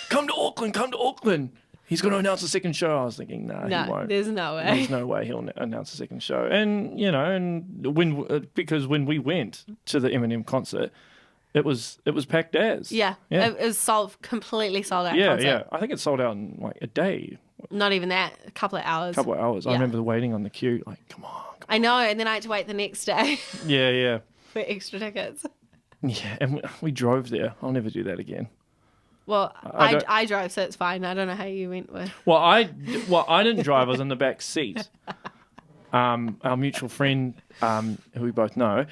Come to Auckland. He's going to announce a second show. I was thinking, nah, he won't. There's no way. There's no way he'll announce a second show. And, you know, because when we went to the Eminem concert, it was packed as. Yeah. It was completely sold out. Yeah, concert. yeah. I think it sold out in like a day. Not even that. A couple of hours. I remember waiting on the queue, like, come on. I know, and then I had to wait the next day. Yeah. For extra tickets. Yeah, and we drove there. I'll never do that again. Well, I drove, so it's fine. I don't know how you went with. Well, I didn't drive. I was in the back seat. Our mutual friend, who we both know,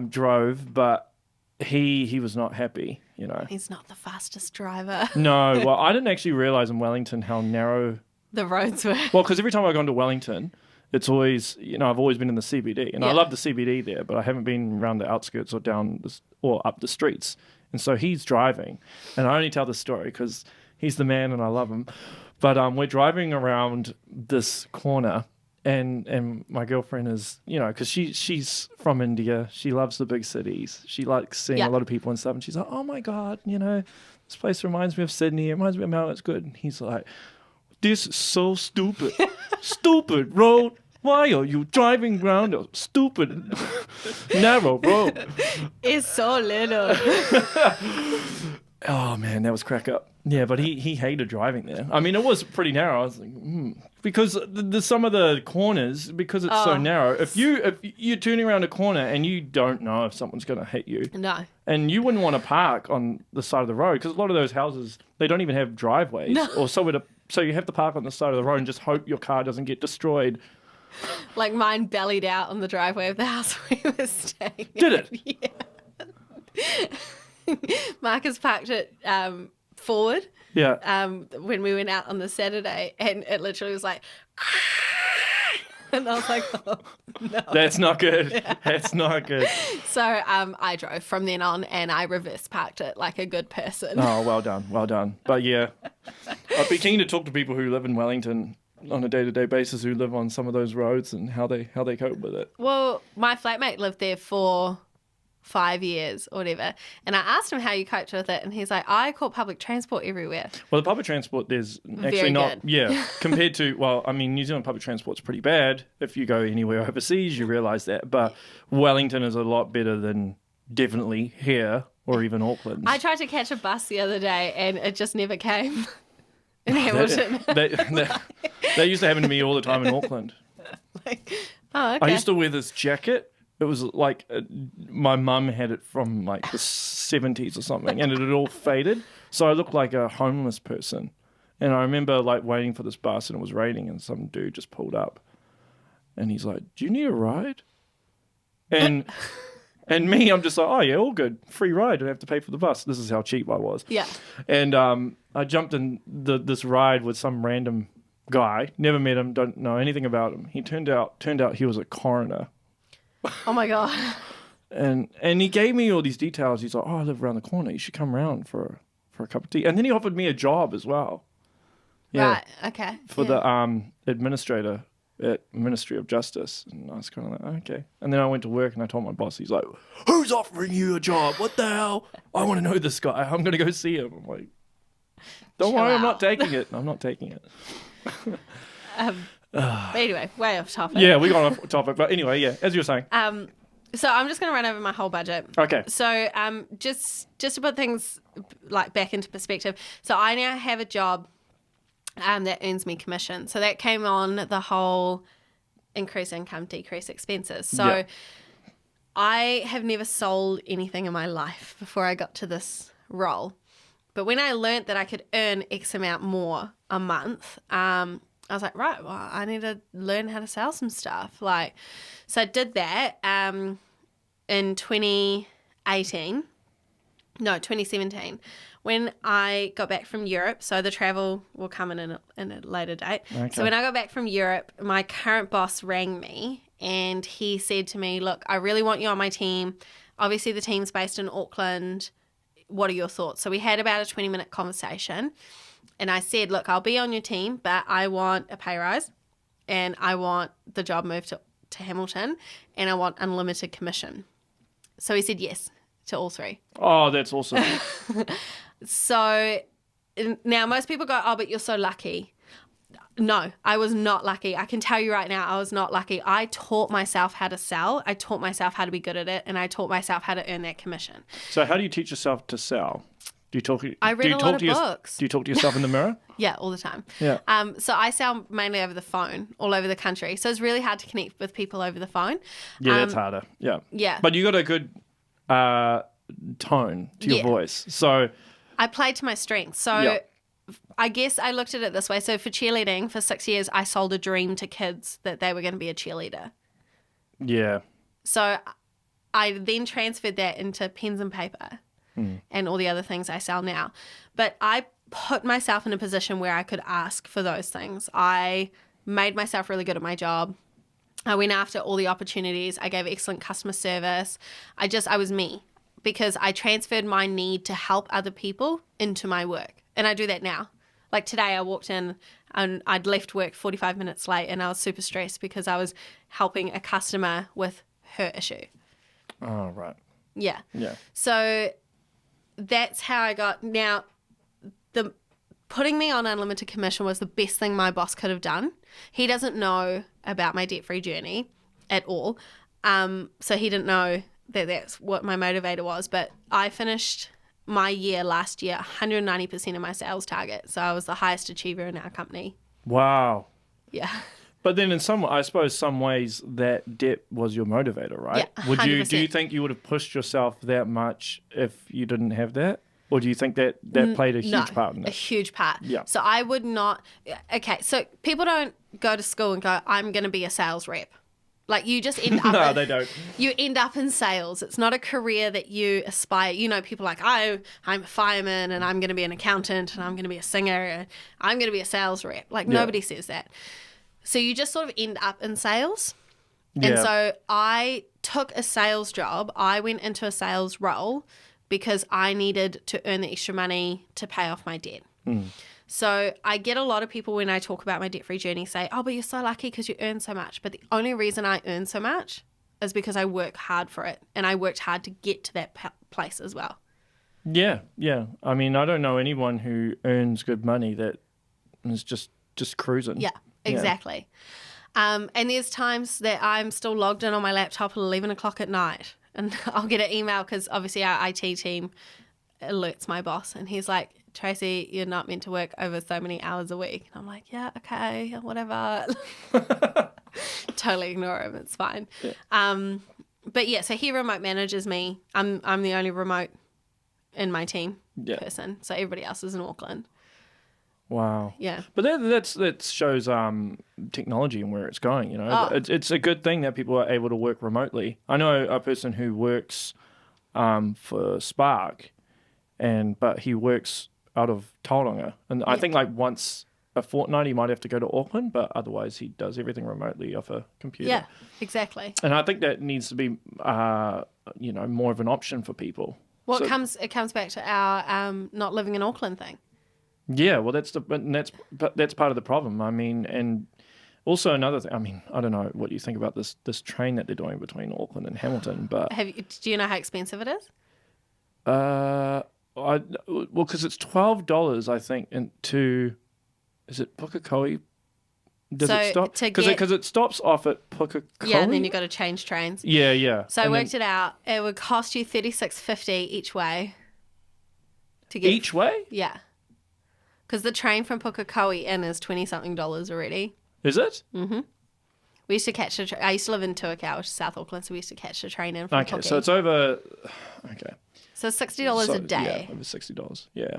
drove, but he was not happy. You know, he's not the fastest driver. No, well, I didn't actually realize in Wellington how narrow the roads were. Well, because every time I've gone to Wellington, it's always, you know, I've always been in the CBD, and I love the CBD there, but I haven't been around the outskirts or or up the streets. And so he's driving, and I only tell this story because he's the man and I love him. But we're driving around this corner, and my girlfriend is, you know, because she's from India, she loves the big cities, she likes seeing a lot of people and stuff, and she's like, oh my God, you know, this place reminds me of Sydney, it reminds me of how it's good. And he's like, this is so stupid. Stupid road. Why are you driving around a stupid narrow road? It's so little. Oh, man, that was crack up. Yeah, but he hated driving there. I mean, it was pretty narrow. I was like, because some of the corners, because it's so narrow, if you're turning around a corner and you don't know if someone's going to hit you. No. And you wouldn't want to park on the side of the road, because a lot of those houses, they don't even have driveways. No. Or so you have to park on the side of the road and just hope your car doesn't get destroyed. Like mine bellied out on the driveway of the house we were staying Did it? Yeah. Marcus parked it forward. Yeah. When we went out on the Saturday, and it literally was like... And I was like, oh, no. That's not good. That's not good. So I drove from then on and I reverse parked it like a good person. Oh, well done. Well done. But yeah, I'd be keen to talk to people who live in Wellington on a day-to-day basis, who live on some of those roads, and how they cope with it. Well, my flatmate lived there for 5 years or whatever, and I asked him how you coped with it, and he's like, I caught public transport everywhere. Well, the public transport, there's actually Very not, good. yeah, compared to, well, I mean, New Zealand public transport's pretty bad. If you go anywhere overseas, you realise that. But Wellington is a lot better than definitely here or even Auckland. I tried to catch a bus the other day, and it just never came in Hamilton. That used to happen to me all the time in Auckland. Like, oh, okay. I used to wear this jacket. It was like my mum had it from like the 70s or something, and it had all faded. So I looked like a homeless person. And I remember like waiting for this bus, and it was raining, and some dude just pulled up, and he's like, "Do you need a ride?" And me, I'm just like, "Oh yeah, all good, free ride. Don't have to pay for the bus." This is how cheap I was. Yeah. And I jumped in this ride with some random guy. Never met him. Don't know anything about him. He turned out he was a coroner. Oh my God. And he gave me all these details. He's like, "Oh, I live around the corner. You should come around for a cup of tea." And then he offered me a job as well. Yeah, Right. Okay. for the administrator at Ministry of Justice. And I was kind of like, okay. And then I went to work, and I told my boss, he's like, "Who's offering you a job? What the hell? I want to know this guy. I'm going to go see him." I'm like, "Don't Chill worry, I'm out. not taking it. I'm not taking it." But anyway, way off topic. Yeah, we got off topic. But anyway, yeah, as you were saying. So I'm just going to run over my whole budget. Okay. So just to put things like back into perspective. So I now have a job that earns me commission. So that came on the whole increase income, decrease expenses. So Yeah. I have never sold anything in my life before I got to this role. But when I learnt that I could earn X amount more a month, I was like, right, well, I need to learn how to sell some stuff. Like, so I did that in 2017, when I got back from Europe. So the travel will come in a later date. Okay. So when I got back from Europe, my current boss rang me and he said to me, "Look, I really want you on my team. Obviously, the team's based in Auckland. What are your thoughts?" So we had about a 20-minute conversation. And I said, "Look, I'll be on your team, but I want a pay rise, and I want the job moved to Hamilton, and I want unlimited commission." So he said yes to all three. Oh, that's awesome. So now most people go, "Oh, but you're so lucky." No, I was not lucky. I can tell you right now, I was not lucky. I taught myself how to sell. I taught myself how to be good at it, and I taught myself how to earn that commission. So how do you teach yourself to sell? Do you talk? I read a lot of books. Do you talk to yourself in the mirror? Yeah, all the time. Yeah. So I sell mainly over the phone, all over the country. So it's really hard to connect with people over the phone. Yeah, that's harder. Yeah. Yeah. But you got a good tone to your Yeah. voice. So I played to my strengths. So Yeah. I guess I looked at it this way. So for cheerleading, for 6 years, I sold a dream to kids that they were going to be a cheerleader. yeah. So I then transferred that into pens and paper and all the other things I sell now. But I put myself in a position where I could ask for those things. I made myself really good at my job. I went after all the opportunities. I gave excellent customer service. I was me, because I transferred my need to help other people into my work. And I do that now. Like today I walked in and I'd left work 45 minutes late and I was super stressed because I was helping a customer with her issue. Oh, right. Yeah. Yeah. So that's how I got. Now, the putting me on unlimited commission was the best thing my boss could have done. He doesn't know about my debt-free journey at all. So he didn't know that that's what my motivator was. But I finished my year last year 190% of my sales target. So I was the highest achiever in our company. Wow. Yeah. But then in some ways that debt was your motivator, right? Yeah, Do you 100%. think you would have pushed yourself that much if you didn't have that? Or do you think that played a huge part in A it? huge part. Yeah. So I would not. Okay. So people don't go to school and go, "I'm going to be a sales rep." Like you just end up. No, they don't. You end up in sales. It's not a career that you aspire. You know, people like, I'm a fireman and I'm going to be an accountant and I'm going to be a singer and I'm going to be a sales rep. Like Yeah. nobody says that. So you just sort of end up in sales. Yeah. And so I took a sales job. I went into a sales role because I needed to earn the extra money to pay off my debt. So I get a lot of people when I talk about my debt-free journey say, oh, but you're so lucky because you earn so much. But the only reason I earn so much is because I work hard for it. And I worked hard to get to that place as well. Yeah, yeah. I mean, I don't know anyone who earns good money that is just cruising. Yeah, exactly. And there's times that I'm still logged in on my laptop at 11 o'clock at night and I'll get an email because obviously our IT team alerts my boss and he's like, Tracy, you're not meant to work over so many hours a week. And I'm like, yeah, okay, whatever. Totally ignore him. It's fine. Yeah. But yeah, so he remote manages me. I'm the only remote in my team person. So everybody else is in Auckland. Wow. Yeah. But that shows technology and where it's going, you know. It's a good thing that people are able to work remotely. I know a person who works for Spark but he works out of Tauranga. And I think like once a fortnight he might have to go to Auckland, but otherwise he does everything remotely off a computer. Yeah, exactly. And I think that needs to be more of an option for people. Well, it comes back to our not living in Auckland thing. Yeah, well, that's part of the problem. I mean, and also another thing. I mean, I don't know what you think about this train that they're doing between Auckland and Hamilton, but do you know how expensive it is? Because it's $12, I think, is it Pukekohe? Does it stop? Because it stops off at Pukekohe. Yeah, and then you got to change trains. Yeah, yeah. So I worked it out. It would cost you $36.50 each way. To get each way? Yeah. Because the train from Pukekohe in is $20-something already. Is it? Mm-hmm. We used to catch I used to live in Tuakau, which is South Auckland, so we used to catch the train in from Okay, so it's over... Okay. So $60 a day. Yeah, over $60. Yeah.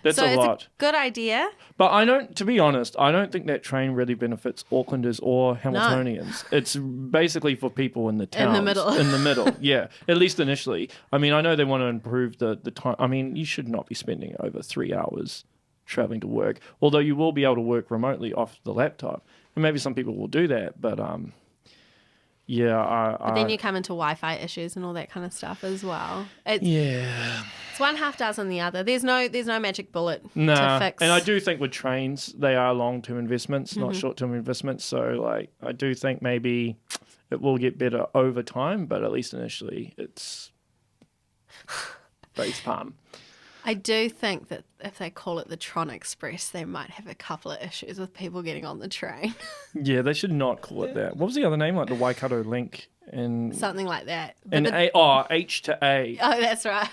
That's a lot. So it's a good idea. But to be honest, I don't think that train really benefits Aucklanders or Hamiltonians. No. It's basically for people in the towns. In the middle. In the middle, yeah. At least initially. I mean, I know they want to improve the time. I mean, you should not be spending over 3 hours traveling to work, although you will be able to work remotely off the laptop. And maybe some people will do that, but yeah. But then you come into Wi-Fi issues and all that kind of stuff as well. It's one half dozen the other. There's no magic bullet to fix. And I do think with trains, they are long-term investments, not short-term investments. So, like, I do think maybe it will get better over time, but at least initially, it's face palm. I do think that if they call it the Tron Express, they might have a couple of issues with people getting on the train. Yeah, they should not call it that. What was the other name? Like the Waikato Link and something like that. H to A. Oh, that's right.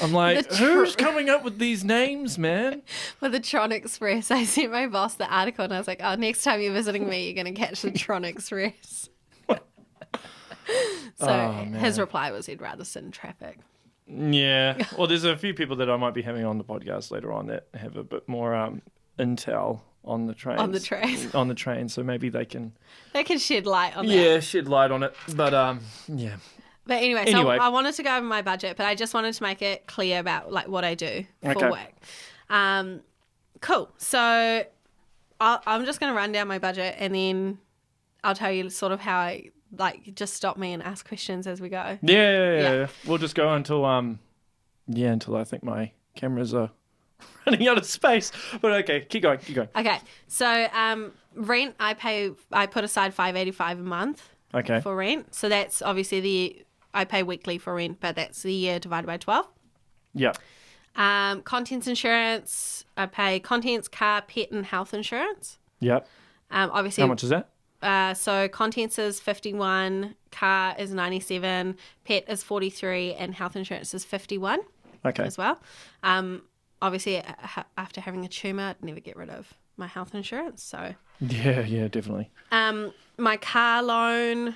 I'm like, who's coming up with these names, man? With the Tron Express, I sent my boss the article and I was like, oh, next time you're visiting me, you're going to catch the Tron Express. His reply was he'd rather sit in traffic. Yeah. Well, there's a few people that I might be having on the podcast later on that have a bit more intel on the trains. On the train, so maybe they can shed light on that. Yeah, shed light on it. But yeah. But anyway, so I wanted to go over my budget, but I just wanted to make it clear about like what I do for work. Cool. So I'm just going to run down my budget and then I'll tell you sort of how I just stop me and ask questions as we go. Yeah. We'll just go until until I think my cameras are running out of space. But okay, keep going. Okay. So rent, I put aside $585 a month. Okay. For rent. So that's obviously I pay weekly for rent, but that's the year divided by 12. Yeah. Contents insurance, I pay contents, car, pet and health insurance. Yep. Obviously. How much is that? So contents is 51, car is 97, pet is 43, and health insurance is 51. Okay. As well. Obviously, after having a tumour, I'd never get rid of my health insurance. So. Yeah, definitely. My car loan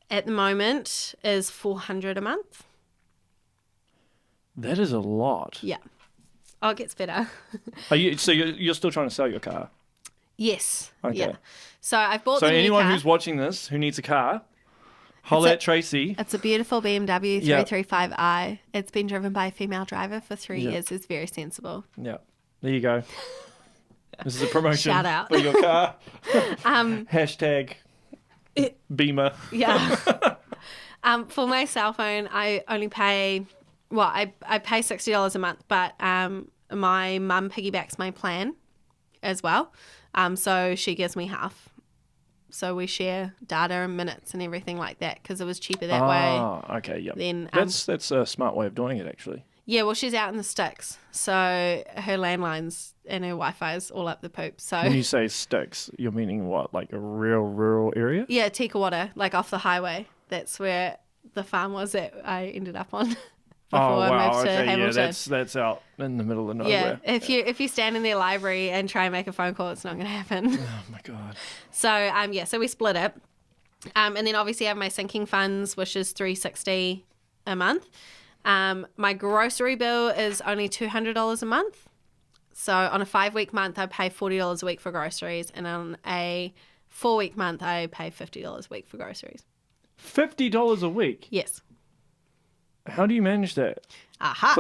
at the moment is $400 a month. That is a lot. Yeah. Oh, it gets better. You're still trying to sell your car? Yes. Okay. Yeah. So I've bought the new car. So anyone who's watching this who needs a car, holler at Tracy. It's a beautiful BMW 335i. It's been driven by a female driver for 3 years. It's very sensible. Yeah. There you go. This is a promotion Shout out. for your car. Hashtag Beamer. Yeah. For my cell phone, I only pay, I pay $60 a month, but my mum piggybacks my plan as well. So she gives me half. So we share data and minutes and everything like that because it was cheaper that way. Oh, okay, yeah. Then, that's a smart way of doing it, actually. Yeah, well, she's out in the sticks, so her landlines and her Wi-Fi is all up the poop. So When you say sticks, you're meaning what, like a real rural area? yeah, Tikawata, like off the highway. That's where the farm was that I ended up on before I moved to Hamilton. Yeah, that's out in the middle of nowhere. Yeah, if you stand in their library and try and make a phone call, it's not going to happen. Oh my god. So so we split it, and then obviously I have my sinking funds, which is $360 a month. My grocery bill is only $200 a month. So on a 5-week month, I pay $40 a week for groceries, and on a 4-week month, I pay $50 a week for groceries. $50 a week? Yes. How do you manage that? Aha.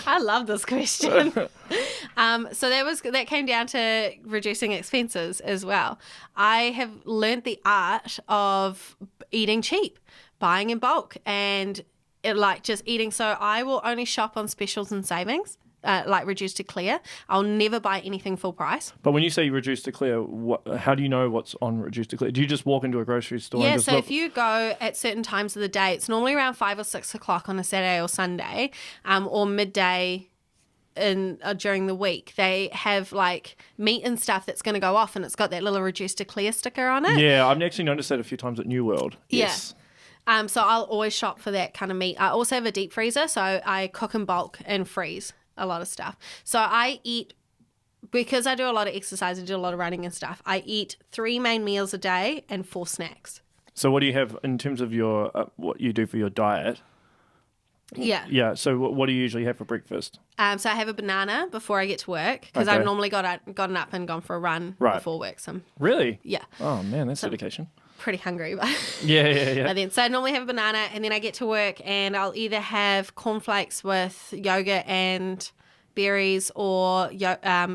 I love this question. So that came down to reducing expenses as well. I have learnt the art of eating cheap, buying in bulk, and just eating. So I will only shop on specials and savings. Like reduced to clear. I'll never buy anything full price. But when you say reduced to clear, how do you know what's on reduced to clear? Do you just walk into a grocery store and just look? If you go at certain times of the day, it's normally around 5 or 6 o'clock on a Saturday or Sunday, or midday during the week. They have like meat and stuff that's going to go off, and it's got that little reduced to clear sticker on it. Yeah, I've actually noticed that a few times at New World. Yes. Yeah. So I'll always shop for that kind of meat. I also have a deep freezer, so I cook in bulk and freeze a lot of stuff. So I eat, because I do a lot of exercise, I do a lot of running and stuff, I eat 3 main meals a day and 4 snacks. So what do you have in terms of your what you do for your diet? Yeah. Yeah, so what do you usually have for breakfast? So I have a banana before I get to work, because I've normally gotten up and gone for a run before work. So Really? Yeah. Oh man, that's dedication. Pretty hungry, but Yeah. So I normally have a banana, and then I get to work and I'll either have cornflakes with yogurt and berries, or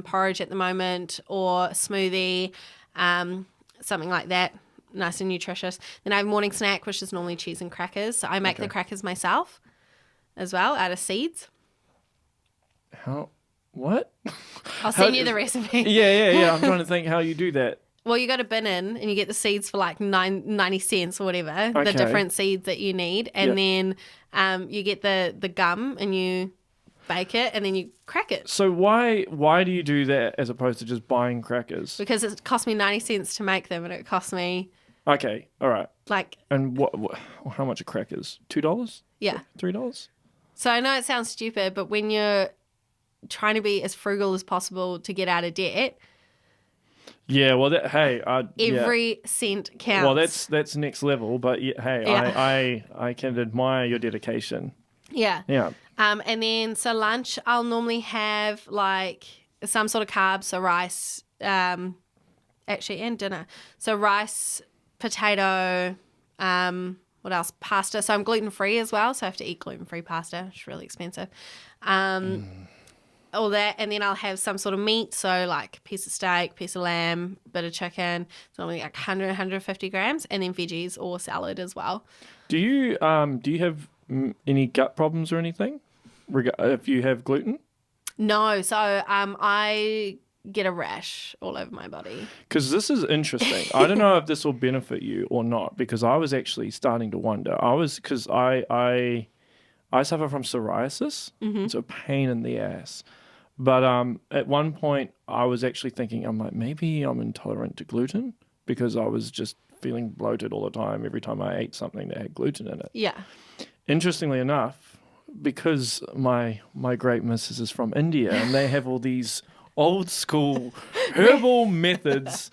porridge at the moment, or smoothie, something like that, nice and nutritious. Then I have morning snack, which is normally cheese and crackers. So I make the crackers myself as well, out of seeds. What? I'll send you the recipe. Yeah. I'm trying to think how you do that. Well, you got to bin in and you get the seeds for like 90 cents or whatever, the different seeds that you need. And then you get the gum and you bake it and then you crack it. So why do you do that as opposed to just buying crackers? Because it cost me 90 cents to make them, and it cost me... Okay, all right. Like... And how much are crackers? $2? Yeah. $3? So I know it sounds stupid, but when you're trying to be as frugal as possible to get out of debt... Yeah, well, every cent counts. Well, that's next level, but I can admire your dedication. Yeah. Yeah. And then so lunch, I'll normally have like some sort of carbs, so rice, and dinner. So rice, potato, what else? Pasta. So I'm gluten free as well, so I have to eat gluten free pasta. It's really expensive. All that, and then I'll have some sort of meat, so like piece of steak, piece of lamb, bit of chicken, so only like 150 grams, and then veggies or salad as well. Do you have any gut problems or anything if you have gluten? No, so I get a rash all over my body. Because this is interesting. I don't know if this will benefit you or not, because I was actually starting to wonder. Because I suffer from psoriasis. Mm-hmm. It's a pain in the ass. But at one point, I was actually thinking, I'm like, maybe I'm intolerant to gluten, because I was just feeling bloated all the time every time I ate something that had gluten in it. Yeah. Interestingly enough, because my great missus is from India, and they have all these old school herbal methods,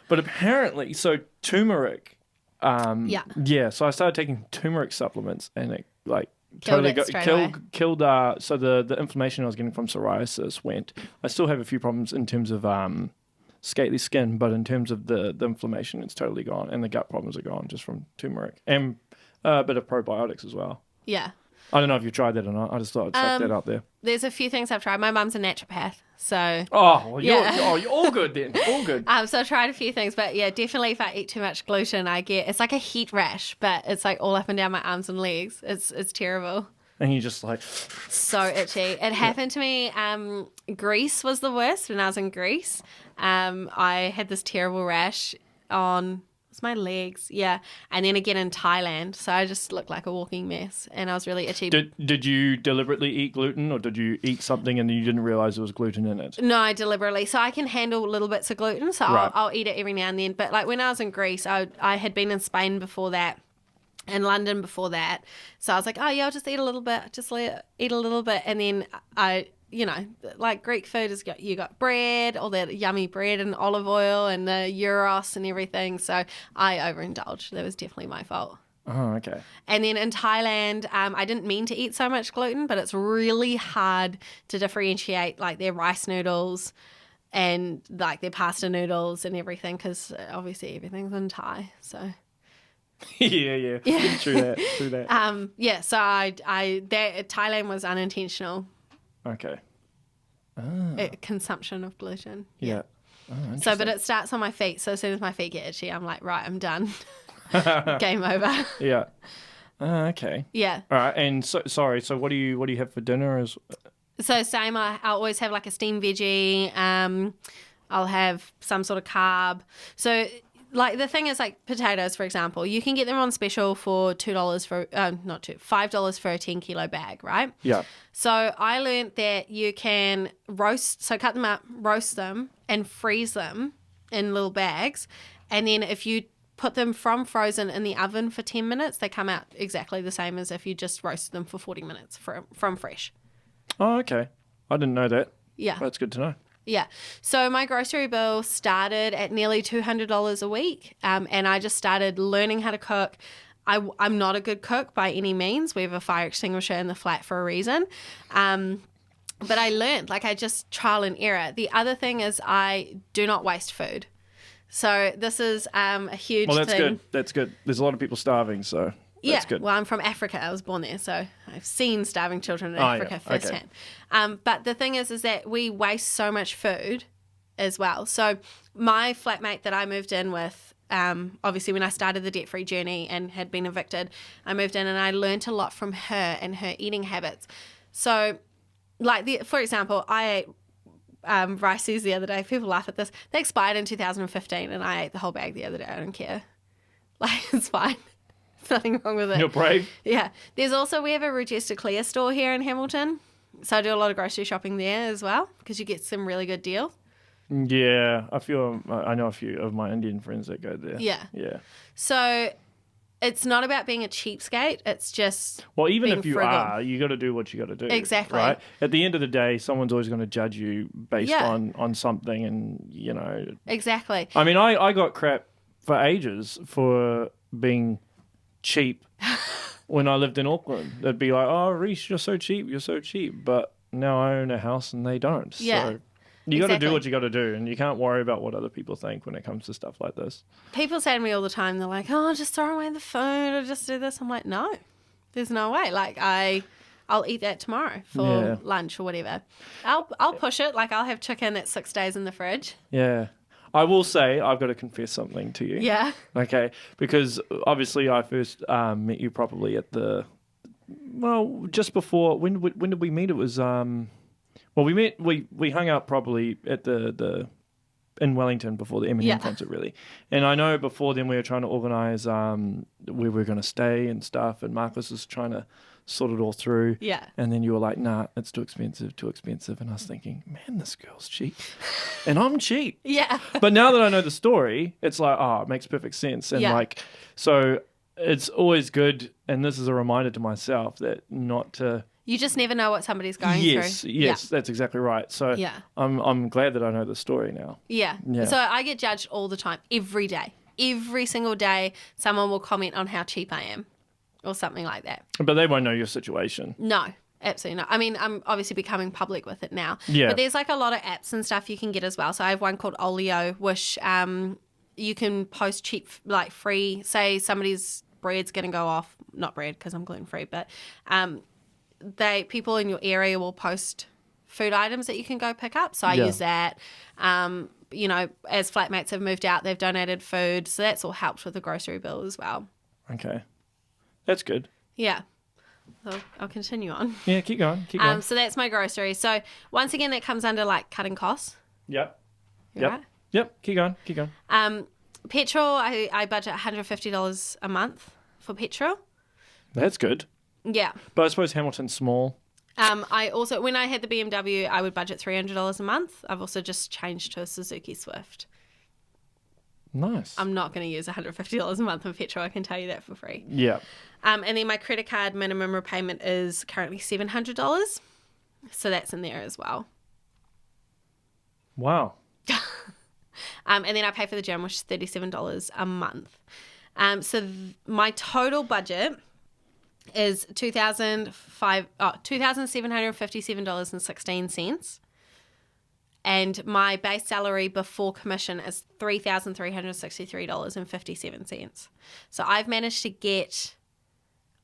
but apparently, so turmeric. So I started taking turmeric supplements, and it killed. So the inflammation I was getting from psoriasis went. I still have a few problems in terms of scaly skin, but in terms of the inflammation, it's totally gone, and the gut problems are gone just from turmeric, and a bit of probiotics as well. Yeah. I don't know if you tried that or not. I just thought I'd chuck that out there. There's a few things I've tried. My mum's a naturopath, so... Oh, well, you're all good then. All good. So I tried a few things, but yeah, definitely if I eat too much gluten, it's like a heat rash, but it's like all up and down my arms and legs. It's terrible. And you just like... So itchy. It happened to me. Greece was the worst when I was in Greece. I had this terrible rash on... my legs, yeah, and then again in Thailand, so I just looked like a walking mess, and I was really itchy. Did you deliberately eat gluten, or did you eat something and you didn't realize there was gluten in it? No, deliberately. So I can handle little bits of gluten, so right. I'll eat it every now and then. But like when I was in Greece, I had been in Spain before that, in London before that, so I was like, oh yeah, I'll just eat a little bit, eat a little bit, and then like Greek food is you got bread, all that yummy bread and olive oil and the gyros and everything. So I overindulged. That was definitely my fault. Oh, okay. And then in Thailand, I didn't mean to eat so much gluten, but it's really hard to differentiate like their rice noodles and like their pasta noodles and everything because obviously everything's in Thai. So. yeah. True that. Yeah. So Thailand was unintentional. Okay. Consumption of gluten. Yeah. Oh, so, but it starts on my feet. So as soon as my feet get itchy, I'm like, right, I'm done. Game over. Yeah. Okay. Yeah. All right. And sorry. So what do you have for dinner? So same. I'll always have like a steamed veggie. I'll have some sort of carb. So. Like the thing is like potatoes, for example, you can get them on special for $5 for a 10 kilo bag, right? Yeah. So I learned that you can cut them up, roast them and freeze them in little bags. And then if you put them from frozen in the oven for 10 minutes, they come out exactly the same as if you just roasted them for 40 minutes from fresh. Oh, okay. I didn't know that. Yeah. That's good to know. Yeah. So my grocery bill started at nearly $200 a week, and I just started learning how to cook. I'm not a good cook by any means. We have a fire extinguisher in the flat for a reason. But I learned, I just trial and error. The other thing is I do not waste food. So this is a huge thing. Well, that's good. That's good. There's a lot of people starving, so... Yeah, good. Well, I'm from Africa. I was born there, so I've seen starving children in Africa firsthand. Okay. But the thing is that we waste so much food as well. So my flatmate that I moved in with, obviously when I started the debt-free journey and had been evicted, I moved in and I learned a lot from her and her eating habits. So, for example, I ate Reeces the other day. People laugh at this. They expired in 2015 and I ate the whole bag the other day. I don't care. It's fine. Nothing wrong with it. You're brave. Yeah. We have a Reduced to Clear store here in Hamilton. So I do a lot of grocery shopping there as well because you get some really good deals. Yeah. I know a few of my Indian friends that go there. Yeah. Yeah. So it's not about being a cheapskate. It's just well, even being if you frugal. are, you got to do what you got to do. Exactly. Right. At the end of the day, someone's always going to judge you based on something, and Exactly. I mean, I got crap for ages for being cheap when I lived in Auckland. They'd be like, oh, Reece, you're so cheap. But now I own a house and they don't. Yeah. So you got to do what you got to do, and you can't worry about what other people think when it comes to stuff like this. People say to me all the time, they're like, oh, just throw away the food or just do this. I'm like, no, there's no way. I'll eat that tomorrow for lunch or whatever. I'll push it. I'll have chicken that's 6 days in the fridge. Yeah. I will say, I've got to confess something to you. Yeah. Okay. Because obviously I first met you properly at just before, when did we meet? It was, we hung out properly at in Wellington before the Eminem concert, really. And I know before then we were trying to organise where we were going to stay and stuff, and Marcus was trying to sort it all through. Yeah. And then you were like, nah, it's too expensive. And I was thinking, man, this girl's cheap. And I'm cheap. Yeah. But now that I know the story, it's like, oh, it makes perfect sense. And so it's always good, and this is a reminder to myself that not to... You just never know what somebody's going through. Yes, that's exactly right. So I'm glad that I know the story now. Yeah. So I get judged all the time, every day. Every single day, someone will comment on how cheap I am or something like that. But they won't know your situation. No, absolutely not. I mean, I'm obviously becoming public with it now. Yeah. But there's a lot of apps and stuff you can get as well. So I have one called Olio, which you can post cheap, free, say somebody's bread's going to go off, not bread because I'm gluten-free, but people in your area will post food items that you can go pick up. So I use that. You know, as flatmates have moved out, they've donated food. So that's all helped with the grocery bill as well. Okay. That's good. Yeah. So I'll continue on. Yeah, keep going. Keep going. So that's my grocery. So once again, that comes under like cutting costs. Yep. Right? Yep. Keep going. Keep going. Petrol, I budget $150 a month for petrol. That's good. Yeah. But I suppose Hamilton's small. I also, when I had the BMW, I would budget $300 a month. I've also just changed to a Suzuki Swift. Nice. I'm not going to use $150 a month for petrol. I can tell you that for free. Yeah. And then my credit card minimum repayment is currently $700. So that's in there as well. Wow. And then I pay for the gym, which is $37 a month. So my total budget is $2,757.16. And my base salary before commission is $3,363.57. So I've managed to get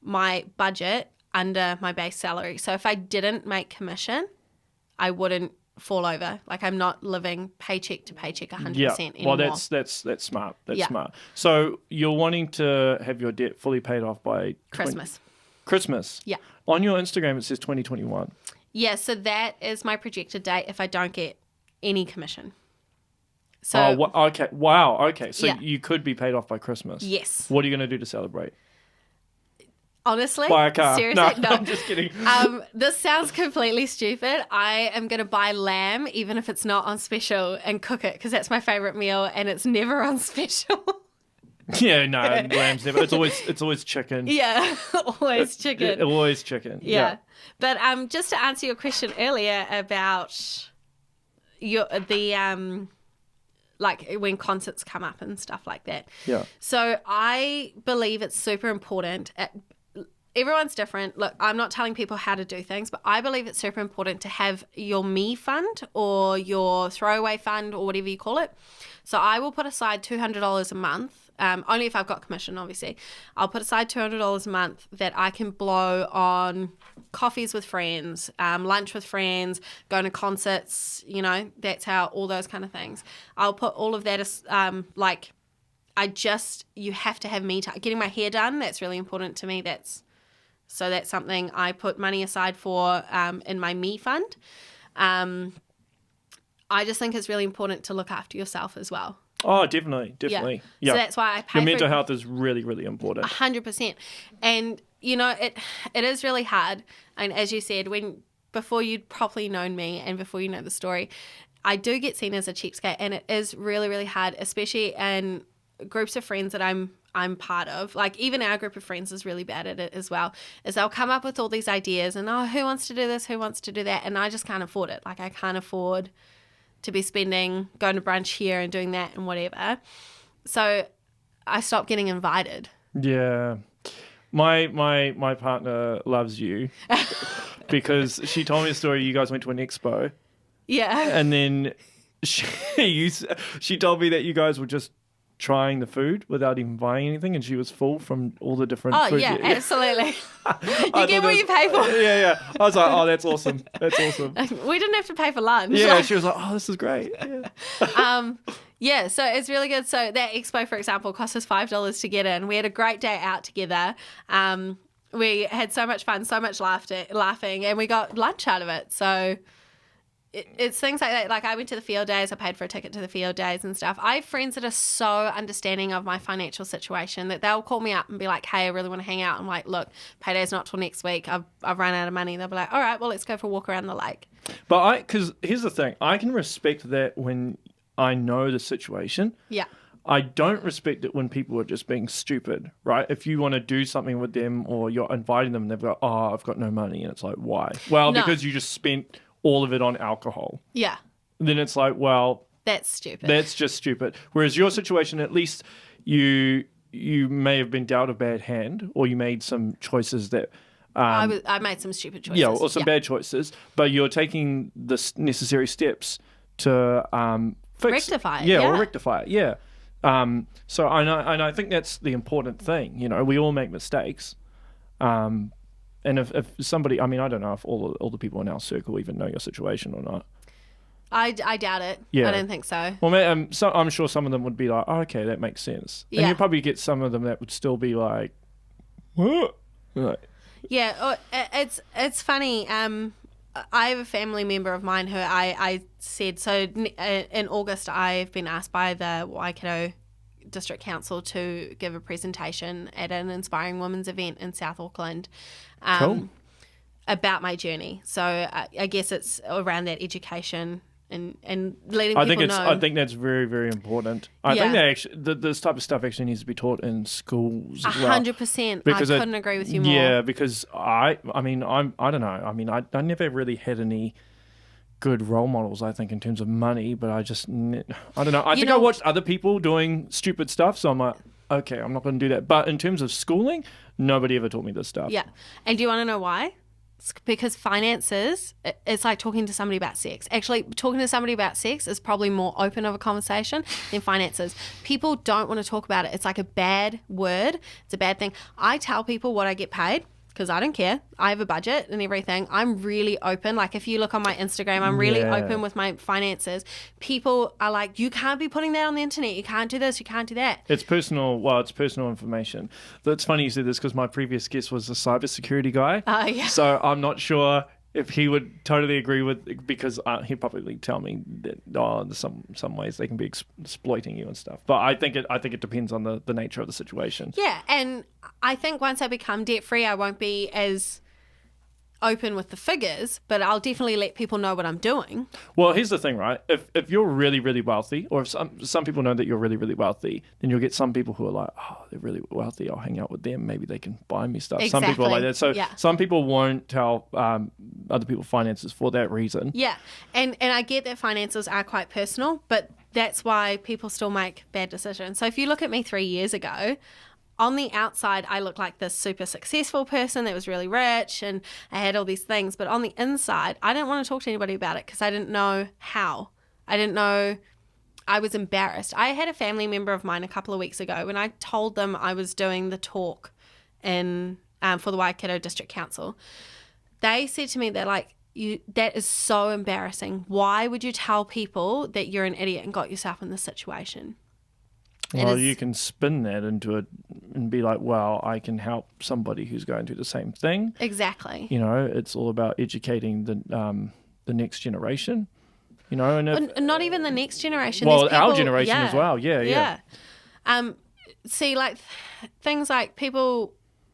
my budget under my base salary. So if I didn't make commission, I wouldn't fall over. Like I'm not living paycheck to paycheck 100% anymore. Well, that's smart. That's Yeah. smart. So you're wanting to have your debt fully paid off by Christmas. Christmas. Yeah. On your Instagram, it says 2021. Yeah, so that is my projected date if I don't get any commission. So okay. Wow. Okay. So Yeah. you could be paid off by Christmas. yes. What are you going to do to celebrate? Honestly, Buy a car. seriously, no. I'm just kidding. This sounds completely stupid. I am going to buy lamb, even if it's not on special, and cook it because that's my favorite meal, and it's never on special. Yeah, no, lamb's never. It's always chicken. Yeah, always chicken. Always chicken. Yeah. But just to answer your question earlier about like when concerts come up and stuff like that. Yeah. So I believe it's super important. Everyone's different. Look, I'm not telling people how to do things, but I believe it's super important to have your me fund or your throwaway fund or whatever you call it. So I will put aside $200 a month, only if I've got commission, obviously. I'll put aside $200 a month that I can blow on coffees with friends, lunch with friends, going to concerts, you know, that's how all those kind of things. I'll put all of that as you have to have me time. Getting my hair done, that's really important to me. That's something I put money aside for in my me fund. I just think it's really important to look after yourself as well. Oh, definitely. Yeah. So that's why I pay your mental health is really, really important. 100%. And, you know, it is really hard. And as you said, before you'd properly known me and before you know the story, I do get seen as a cheapskate, and it is really, really hard, especially in groups of friends that I'm part of. Like even our group of friends is really bad at it as well, is they'll come up with all these ideas and, oh, who wants to do this? Who wants to do that? And I just can't afford it. Like I can't afford to be going to brunch here and doing that and whatever. So I stopped getting invited. Yeah. My partner loves you because she told me a story. You guys went to an expo. Yeah. And then she told me that you guys were just trying the food without even buying anything, and she was full from all the different food. Yeah, absolutely. You get what you pay for. Yeah. I was like, oh, that's awesome. That's awesome. We didn't have to pay for lunch. Yeah, she was like, oh, this is great. Yeah. So it's really good. So that expo, for example, cost us $5 to get in. We had a great day out together. We had so much fun, so much laughing, and we got lunch out of it. So it's things like that. Like I went to the field days, I paid for a ticket to the field days and stuff. I have friends that are so understanding of my financial situation that they'll call me up and be like, hey, I really want to hang out. I'm like, look, payday's not till next week. I've run out of money. They'll be like, all right, well, let's go for a walk around the lake. But because here's the thing, I can respect that when I know the situation. Yeah. I don't respect it when people are just being stupid, right? If you want to do something with them or you're inviting them and they've got, oh, I've got no money. And it's like, why? Well, because you just spent all of it on alcohol. Yeah. Then it's like, well, that's stupid. That's just stupid. Whereas your situation, at least you may have been dealt a bad hand, or you made some choices that I made some stupid choices. Yeah, or some bad choices, but you're taking the necessary steps to rectify it. Yeah, or rectify it. Yeah. So I think that's the important thing. You know, we all make mistakes. And if somebody, I mean, I don't know if all the people in our circle even know your situation or not. I doubt it. Yeah. I don't think so. Well, I'm sure some of them would be like, oh, okay, that makes sense. Yeah. And you probably get some of them that would still be like, what? Like, Yeah, it's funny. I have a family member of mine who I said, so in August I've been asked by the Waikato District Council to give a presentation at an Inspiring Women's event in South Auckland. Cool. About my journey. So I guess it's around that education and letting people know. I think that's very, very important. I think that actually, this type of stuff actually needs to be taught in schools as well. 100%. I couldn't agree with you more. Yeah, because I don't know. I mean, I never really had any good role models, I think, in terms of money, but I don't know. I think I watched other people doing stupid stuff, so I'm like, okay, I'm not going to do that. But in terms of schooling, nobody ever taught me this stuff. Yeah. And do you want to know why? It's because finances, it's like talking to somebody about sex. Actually, talking to somebody about sex is probably more open of a conversation than finances. People don't want to talk about it. It's like a bad word. It's a bad thing. I tell people what I get paid because I don't care. I have a budget and everything. I'm really open. Like if you look on my Instagram, I'm really open with my finances. People are like, you can't be putting that on the internet. You can't do this. You can't do that. It's personal. Well, it's personal information. It's funny you said this because my previous guest was a cybersecurity guy. Oh, yeah. So I'm not sure if he would totally agree with, because he'd probably tell me that there's some ways they can be exploiting you and stuff. But I think it depends on the nature of the situation. Yeah, and I think once I become debt free, I won't be as open with the figures, but I'll definitely let people know what I'm doing. Well, here's the thing, right? If you're really, really wealthy, or if some people know that you're really, really wealthy, then you'll get some people who are like, oh, they're really wealthy, I'll hang out with them, maybe they can buy me stuff. Exactly. Some people are like that. So yeah. Some people won't tell other people finances for that reason. Yeah, and I get that finances are quite personal, but that's why people still make bad decisions. So if you look at me 3 years ago, on the outside, I looked like this super successful person that was really rich and I had all these things. But on the inside, I didn't want to talk to anybody about it because I didn't know how. I didn't know. I was embarrassed. I had a family member of mine a couple of weeks ago when I told them I was doing the talk for the Waikato District Council. They said to me, they're like, that is so embarrassing. Why would you tell people that you're an idiot and got yourself in this situation? Well, you can spin that into it and be like, well, I can help somebody who's going through the same thing. Exactly. You know, it's all about educating the next generation. You know, and not even the next generation. Well, our generation as well. Yeah. See, like things like people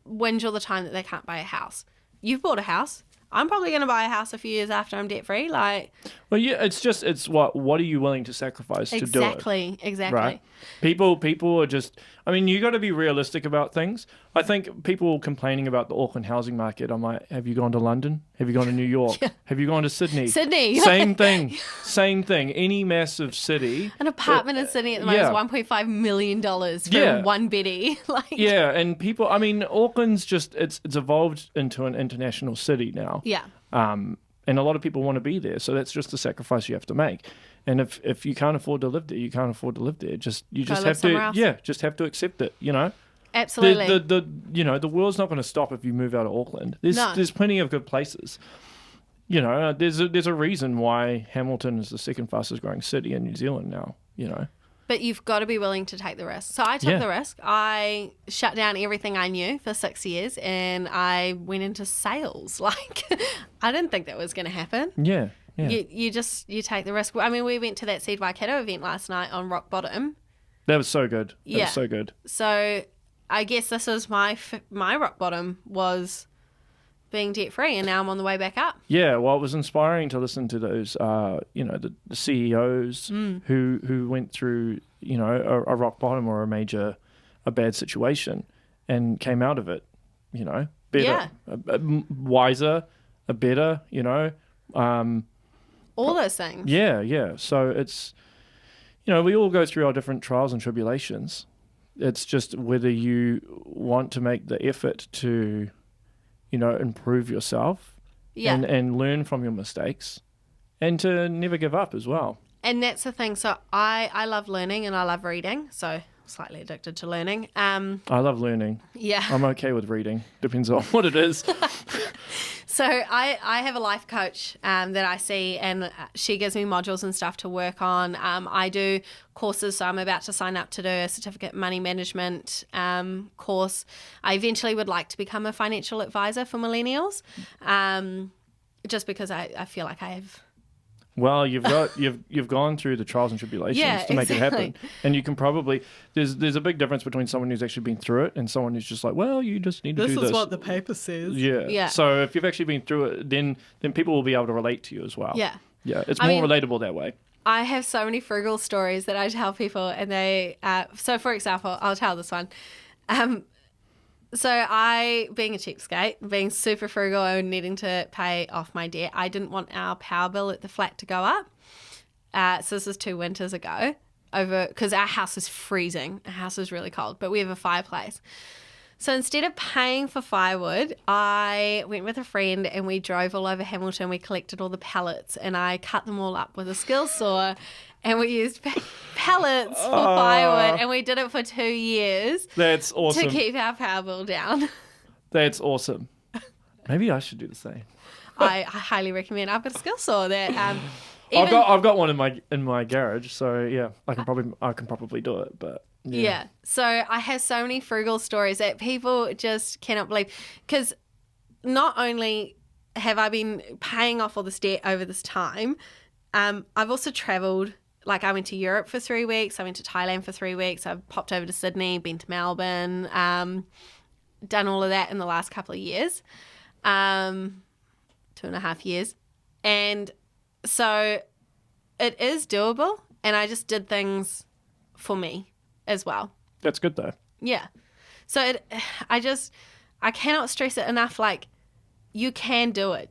whinge all the time that they can't buy a house. You've bought a house. I'm probably going to buy a house a few years after I'm debt free. Like, well, yeah, it's what are you willing to sacrifice to do it? Exactly. Right. People are just. I mean, you got to be realistic about things. I think people complaining about the Auckland housing market. I'm like, have you gone to London? Have you gone to New York? Yeah. Have you gone to Sydney? Same thing. Any massive city. An apartment in Sydney at the moment is $1.5 million for one beddy. Yeah, and people. I mean, Auckland's just it's evolved into an international city now. Yeah. And a lot of people want to be there, so that's just the sacrifice you have to make. And if you can't afford to live there, you can't afford to live there. You just have to accept it. You know. Absolutely. The world's not going to stop if you move out of Auckland. There's plenty of good places. You know, there's a reason why Hamilton is the second fastest growing city in New Zealand now. You know. But you've got to be willing to take the risk. So I took the risk. I shut down everything I knew for 6 years and I went into sales. Like, I didn't think that was going to happen. Yeah. You take the risk. I mean, we went to that Seed Waikato event last night on Rockbottom. That was so good. That was so good. So I guess this was my rock bottom was being debt free, and now I'm on the way back up. Yeah, well, it was inspiring to listen to those, the CEOs who went through, a rock bottom or a bad situation and came out of it, better, wiser, a better, all those things. Yeah. So it's, we all go through our different trials and tribulations. It's just whether you want to make the effort to improve yourself and learn from your mistakes and to never give up as well. And that's the thing. So I love learning and I love reading. So slightly addicted to learning. I love learning. Yeah. I'm okay with reading. Depends on what it is. So I have a life coach that I see, and she gives me modules and stuff to work on. I do courses, so I'm about to sign up to do a certificate money management course. I eventually would like to become a financial advisor for millennials, just because I feel like I have. Well, you've gone through the trials and tribulations to make it happen, and you can probably there's a big difference between someone who's actually been through it and someone who's just like, well, you just need to do this. This is what the paper says. Yeah. So if you've actually been through it, then people will be able to relate to you as well. Yeah. Yeah, it's more relatable that way. I have so many frugal stories that I tell people, and they. So for example, I'll tell this one. So I, being a cheapskate, being super frugal and needing to pay off my debt, I didn't want our power bill at the flat to go up. So this is 2 winters ago, because our house is freezing. Our house is really cold, but we have a fireplace. So instead of paying for firewood, I went with a friend and we drove all over Hamilton. We collected all the pallets and I cut them all up with a skill saw. And we used pallets for firewood, and we did it for 2 years. That's awesome. To keep our power bill down. That's awesome. Maybe I should do the same. I highly recommend. I've got a skill saw that. I've got one in my garage, so yeah, I can probably do it. But yeah. So I have so many frugal stories that people just cannot believe, because not only have I been paying off all this debt over this time, I've also travelled. Like, I went to Europe for 3 weeks. I went to Thailand for 3 weeks. I've popped over to Sydney, been to Melbourne, done all of that in the last couple of years, 2.5 years. And so it is doable, and I just did things for me as well. That's good, though. Yeah. So I cannot stress it enough. Like, you can do it.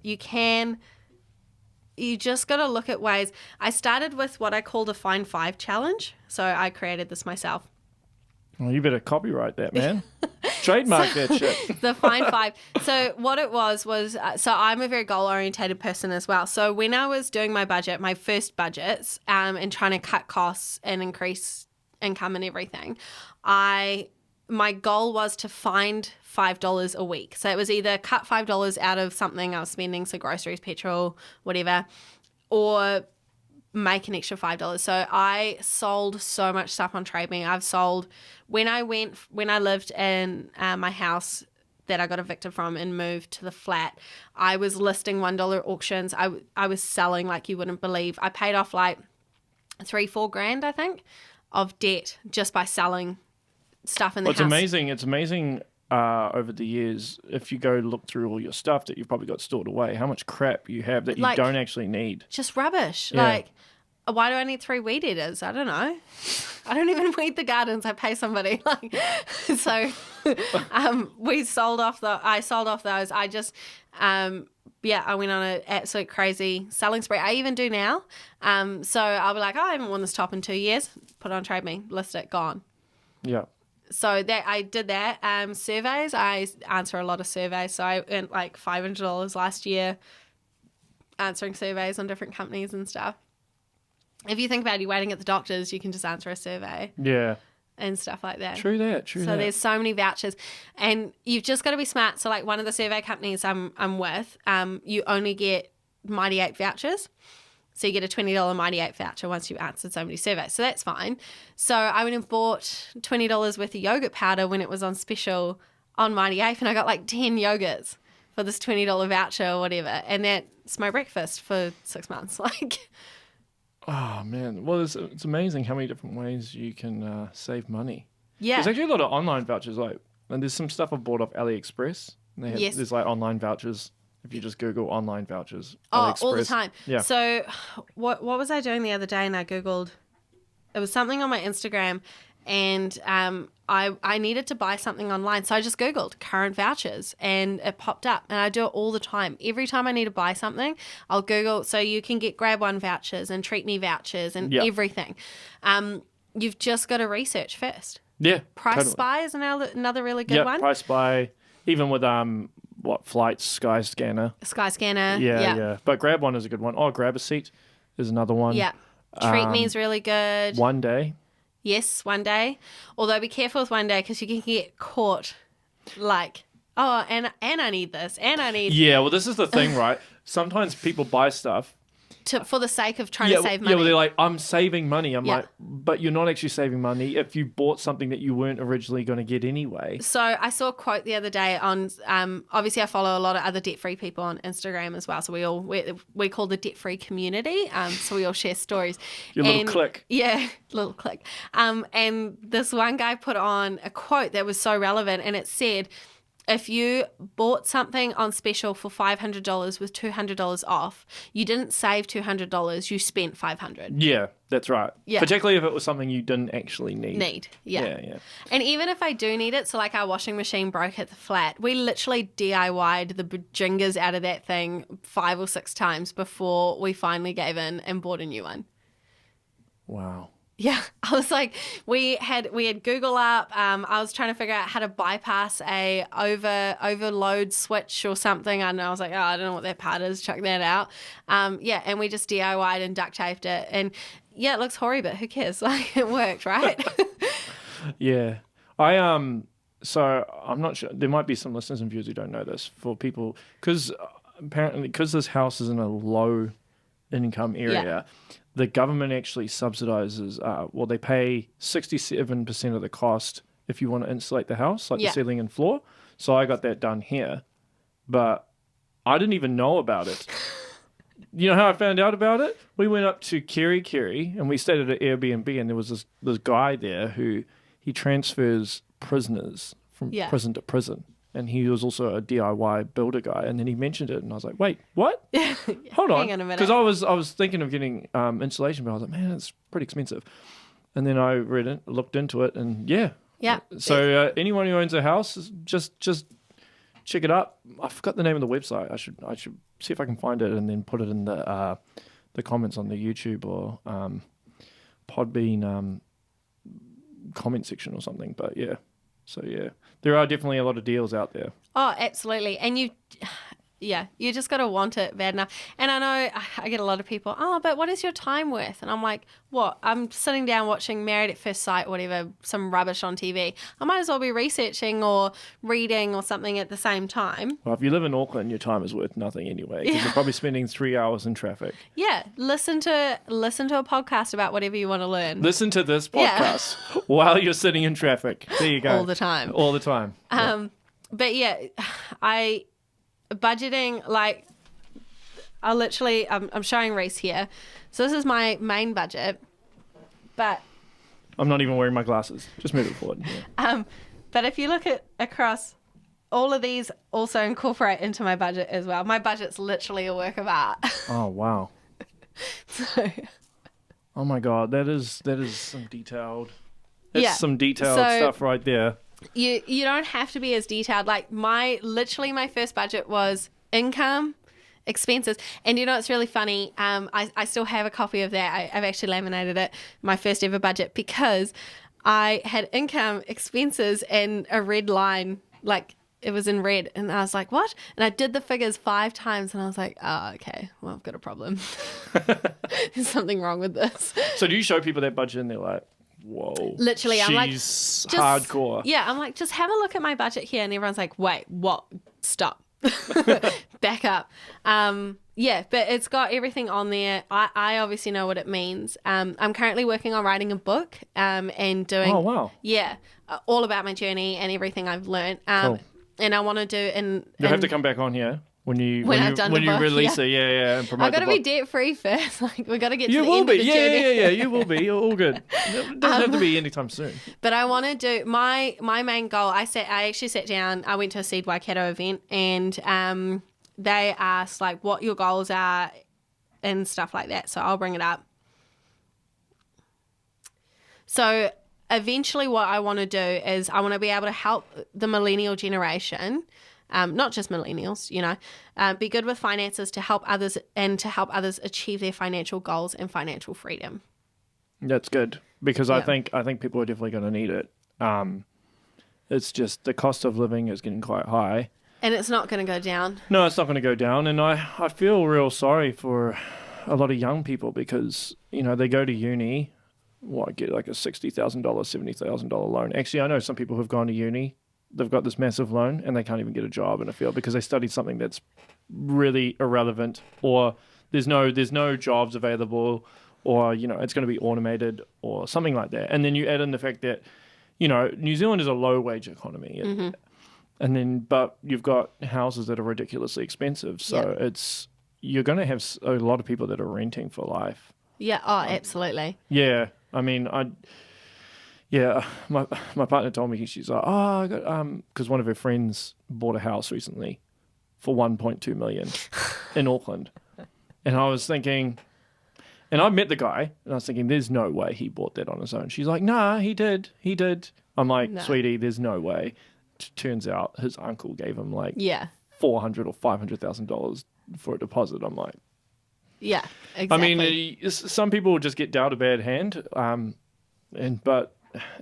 You just got to look at ways. I started with what I called a Find 5 challenge. So I created this myself. Well, you better copyright that, man. Trademark that shit. The Find 5. So what it was so I'm a very goal-orientated person as well. So when I was doing my budget, my first budgets, and trying to cut costs and increase income and everything, my goal was to find $5 a week. So it was either cut $5 out of something I was spending, so groceries, petrol, whatever, or make an extra $5. So I sold so much stuff on Trade Me. I've sold, when I lived in my house that I got evicted from and moved to the flat, I was listing $1 auctions. I was selling like you wouldn't believe. I paid off like $3-4 grand, I think, of debt just by selling stuff in the house. It's amazing over the years, if you go look through all your stuff that you've probably got stored away, how much crap you have that you don't actually need. Just rubbish. Yeah. Like, why do I need 3 weed eaters? I don't know. I don't even weed the gardens. I pay somebody. Like, so I sold off those. I just I went on an absolute crazy selling spree. I even do now. So I'll be like, I haven't worn this top in 2 years. Put it on Trade Me, list it, gone. Yeah. So that I did that. Surveys, I answer a lot of surveys. So I earned like $500 last year answering surveys on different companies and stuff. If you think about it, you're waiting at the doctor's, you can just answer a survey. Yeah. And stuff like that. True that. So there's so many vouchers, and you've just got to be smart. So like one of the survey companies I'm with, you only get Mighty 8 vouchers. So you get a $20 Mighty 8 voucher once you've answered so many surveys. So that's fine. So I went and bought $20 worth of yogurt powder when it was on special on Mighty 8, and I got like 10 yogurts for this $20 voucher or whatever. And that's my breakfast for 6 months. Like, oh, man. Well, it's amazing how many different ways you can save money. Yeah. There's actually a lot of online vouchers. And there's some stuff I bought off AliExpress. And there's like online vouchers. If you just Google online vouchers. AliExpress. All the time. Yeah. So what was I doing the other day? And I Googled, it was something on my Instagram, and I needed to buy something online. So I just Googled current vouchers, and it popped up. And I do it all the time. Every time I need to buy something, I'll Google. So you can get Grab One vouchers and Treat Me vouchers and everything. You've just got to research first. Yeah. Price Spy is another really good one. Yeah, Price Spy. Even with flights, Skyscanner. Skyscanner. Yeah. But Grab One is a good one. Oh, Grab a Seat is another one. Yeah. Treat Me is really good. One Day. Yes, one day. Although be careful with one day because you can get caught like, oh, and I need this, and I need... Yeah, well, this is the thing, right? Sometimes people buy stuff for the sake of trying to save money. Yeah, well, they're like, I'm saving money. I'm Yeah. like, but you're not actually saving money if you bought something that you weren't originally going to get anyway. So I saw a quote the other day on, obviously I follow a lot of other debt-free people on Instagram as well. So we call the debt-free community. So we all share stories. Your little clique. Yeah, little clique. And this one guy put on a quote that was so relevant, and it said, if you bought something on special for $500 with $200 off, you didn't save $200, you spent $500. Yeah, that's right. Yeah. Particularly if it was something you didn't actually need. Yeah. And even if I do need it, so like our washing machine broke at the flat, we literally DIY'd the bajingas out of that thing 5 or 6 times before we finally gave in and bought a new one. Wow. Yeah, I was like, we had Google up. I was trying to figure out how to bypass a overload switch or something. I was like, oh, I don't know what that part is. Check that out. And we just DIY'd and duct taped it. And yeah, it looks hoary, but who cares? Like, it worked, right? Yeah. So I'm not sure. There might be some listeners and viewers who don't know this for people, because apparently, because this house is in a low income area, the government actually subsidizes, they pay 67% of the cost if you want to insulate the house, like the ceiling and floor. So I got that done here, but I didn't even know about it. You know how I found out about it? We went up to Kerry, and we stayed at an Airbnb, and there was this guy there who he transfers prisoners from prison to prison. And he was also a DIY builder guy, and then he mentioned it, and I was like, "Wait, what? Hold on," Hang on a minute. because I was thinking of getting insulation, but I was like, "Man, it's pretty expensive." And then I read it, looked into it, and yeah. So anyone who owns a house, just check it up. I forgot the name of the website. I should see if I can find it and then put it in the comments on the YouTube or Podbean comment section or something. But yeah. So, yeah, there are definitely a lot of deals out there. Oh, absolutely. And you just got to want it bad enough. And I know I get a lot of people, oh, but what is your time worth? And I'm like, what? I'm sitting down watching Married at First Sight, whatever, some rubbish on TV. I might as well be researching or reading or something at the same time. Well, if you live in Auckland, your time is worth nothing anyway, because you're probably spending 3 hours in traffic. Yeah, listen to a podcast about whatever you want to learn. Listen to this podcast while you're sitting in traffic. There you go. All the time. All the time. But yeah, budgeting, like, I'm showing Reece here. So this is my main budget, but I'm not even wearing my glasses. Just move it forward. Yeah. But if you look at across, all of these also incorporate into my budget as well. My budget's literally a work of art. Oh, wow. So, oh my God, that is some detailed. That's some detailed stuff right there. You don't have to be as detailed. Like my first budget was income, expenses, and you know it's really funny. I still have a copy of that. I've actually laminated it. My first ever budget, because I had income, expenses, and a red line. Like it was in red, and I was like, what? And I did the figures 5 times, and I was like, oh, okay, well I've got a problem. There's something wrong with this. So do you show people that budget and they're like, whoa. Literally, I'm like, she's hardcore. Yeah, I'm like, just have a look at my budget here. And everyone's like, wait, what? Stop. Back up. Yeah, but it's got everything on there. I obviously know what it means. I'm currently working on writing a book and doing... Oh, wow. Yeah, all about my journey and everything I've learned. Cool. And I want to do... You'll have to come back on here. When you release it, and promote I've got to be debt free first. Like we've got to get to the end of the journey. Yeah, you will be. You're all good. It doesn't have to be anytime soon. But I want to do my main goal. I actually sat down. I went to a Seed Waikato event, and they asked like what your goals are and stuff like that. So I'll bring it up. So eventually, what I want to do is I want to be able to help the millennial generation. Not just millennials, be good with finances to help others and to help others achieve their financial goals and financial freedom. That's good, because I think people are definitely going to need it. It's just the cost of living is getting quite high. And it's not going to go down. No, it's not going to go down. And I feel real sorry for a lot of young people, because, they go to uni get like a $60,000, $70,000 loan. Actually, I know some people who've gone to uni, they've got this massive loan and they can't even get a job in a field because they studied something that's really irrelevant, or there's no jobs available, or it's going to be automated or something like that. And then you add in the fact that New Zealand is a low wage economy, and then but you've got houses that are ridiculously expensive, so you're going to have a lot of people that are renting for life. Yeah. Oh, absolutely. Yeah. I mean, my partner told me, she's like, oh, I got because one of her friends bought a house recently for 1.2 million in Auckland, and I was thinking, and I met the guy, and I was thinking, there's no way he bought that on his own. She's like, nah, he did. I'm like, no. Sweetie, there's no way. Turns out his uncle gave him like $400,000 or $500,000 for a deposit. I'm like, yeah, exactly. I mean, some people just get dealt a bad hand, and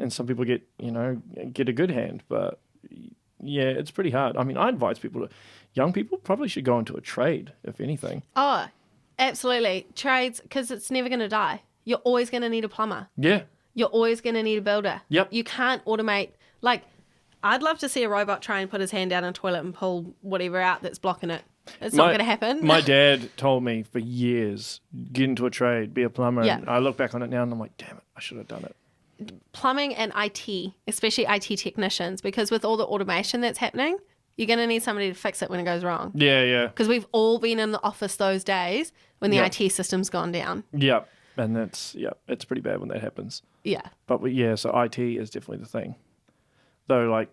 some people get a good hand, but yeah, it's pretty hard. I mean, I advise young people probably should go into a trade, if anything. Oh, absolutely. Trades, because it's never going to die. You're always going to need a plumber. Yeah. You're always going to need a builder. Yep. You can't automate. Like, I'd love to see a robot try and put his hand down a toilet and pull whatever out that's blocking it. It's not going to happen. My dad told me for years, get into a trade, be a plumber. Yeah. And I look back on it now and I'm like, damn it, I should have done it. Plumbing and IT, especially IT technicians, because with all the automation that's happening, you're going to need somebody to fix it when it goes wrong. Yeah, yeah. Because we've all been in the office those days when the IT system's gone down. Yep. And it's pretty bad when that happens. Yeah. But so IT is definitely the thing. Though, like,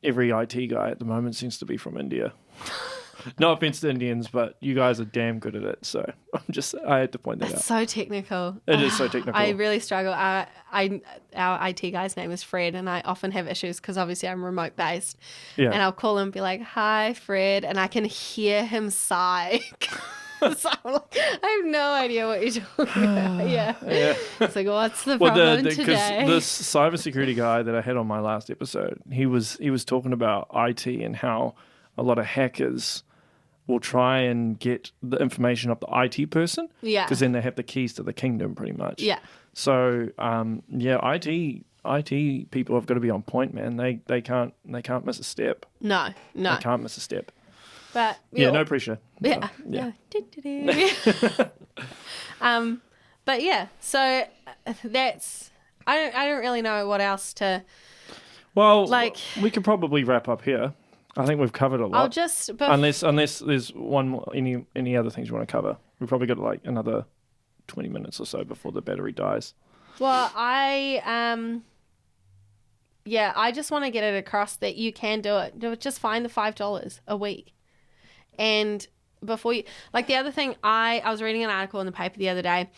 every IT guy at the moment seems to be from India. No offense to Indians, but you guys are damn good at it. So I had to point that out. It's so technical. It is so technical. I really struggle. Our IT guy's name is Fred, and I often have issues because obviously I'm remote based. Yeah. And I'll call him and be like, "Hi, Fred," and I can hear him sigh. So I'm like, I have no idea what you're talking about. Yeah. It's like, what's the problem today? Because this cybersecurity guy that I had on my last episode, he was talking about IT and how a lot of hackers will try and get the information of the IT person. Yeah. Because then they have the keys to the kingdom, pretty much. Yeah. So, IT people have got to be on point, man. They can't miss a step. No. They can't miss a step. But no pressure. Yeah. But yeah, so that's I don't really know what else to. Well, we could probably wrap up here. I think we've covered a lot. I'll just unless there's one more, any other things you want to cover. We've probably got like another 20 minutes or so before the battery dies. Well, I just want to get it across that you can do it. Just find the $5 a week. And before you, like the other thing, I was reading an article in the paper the other day,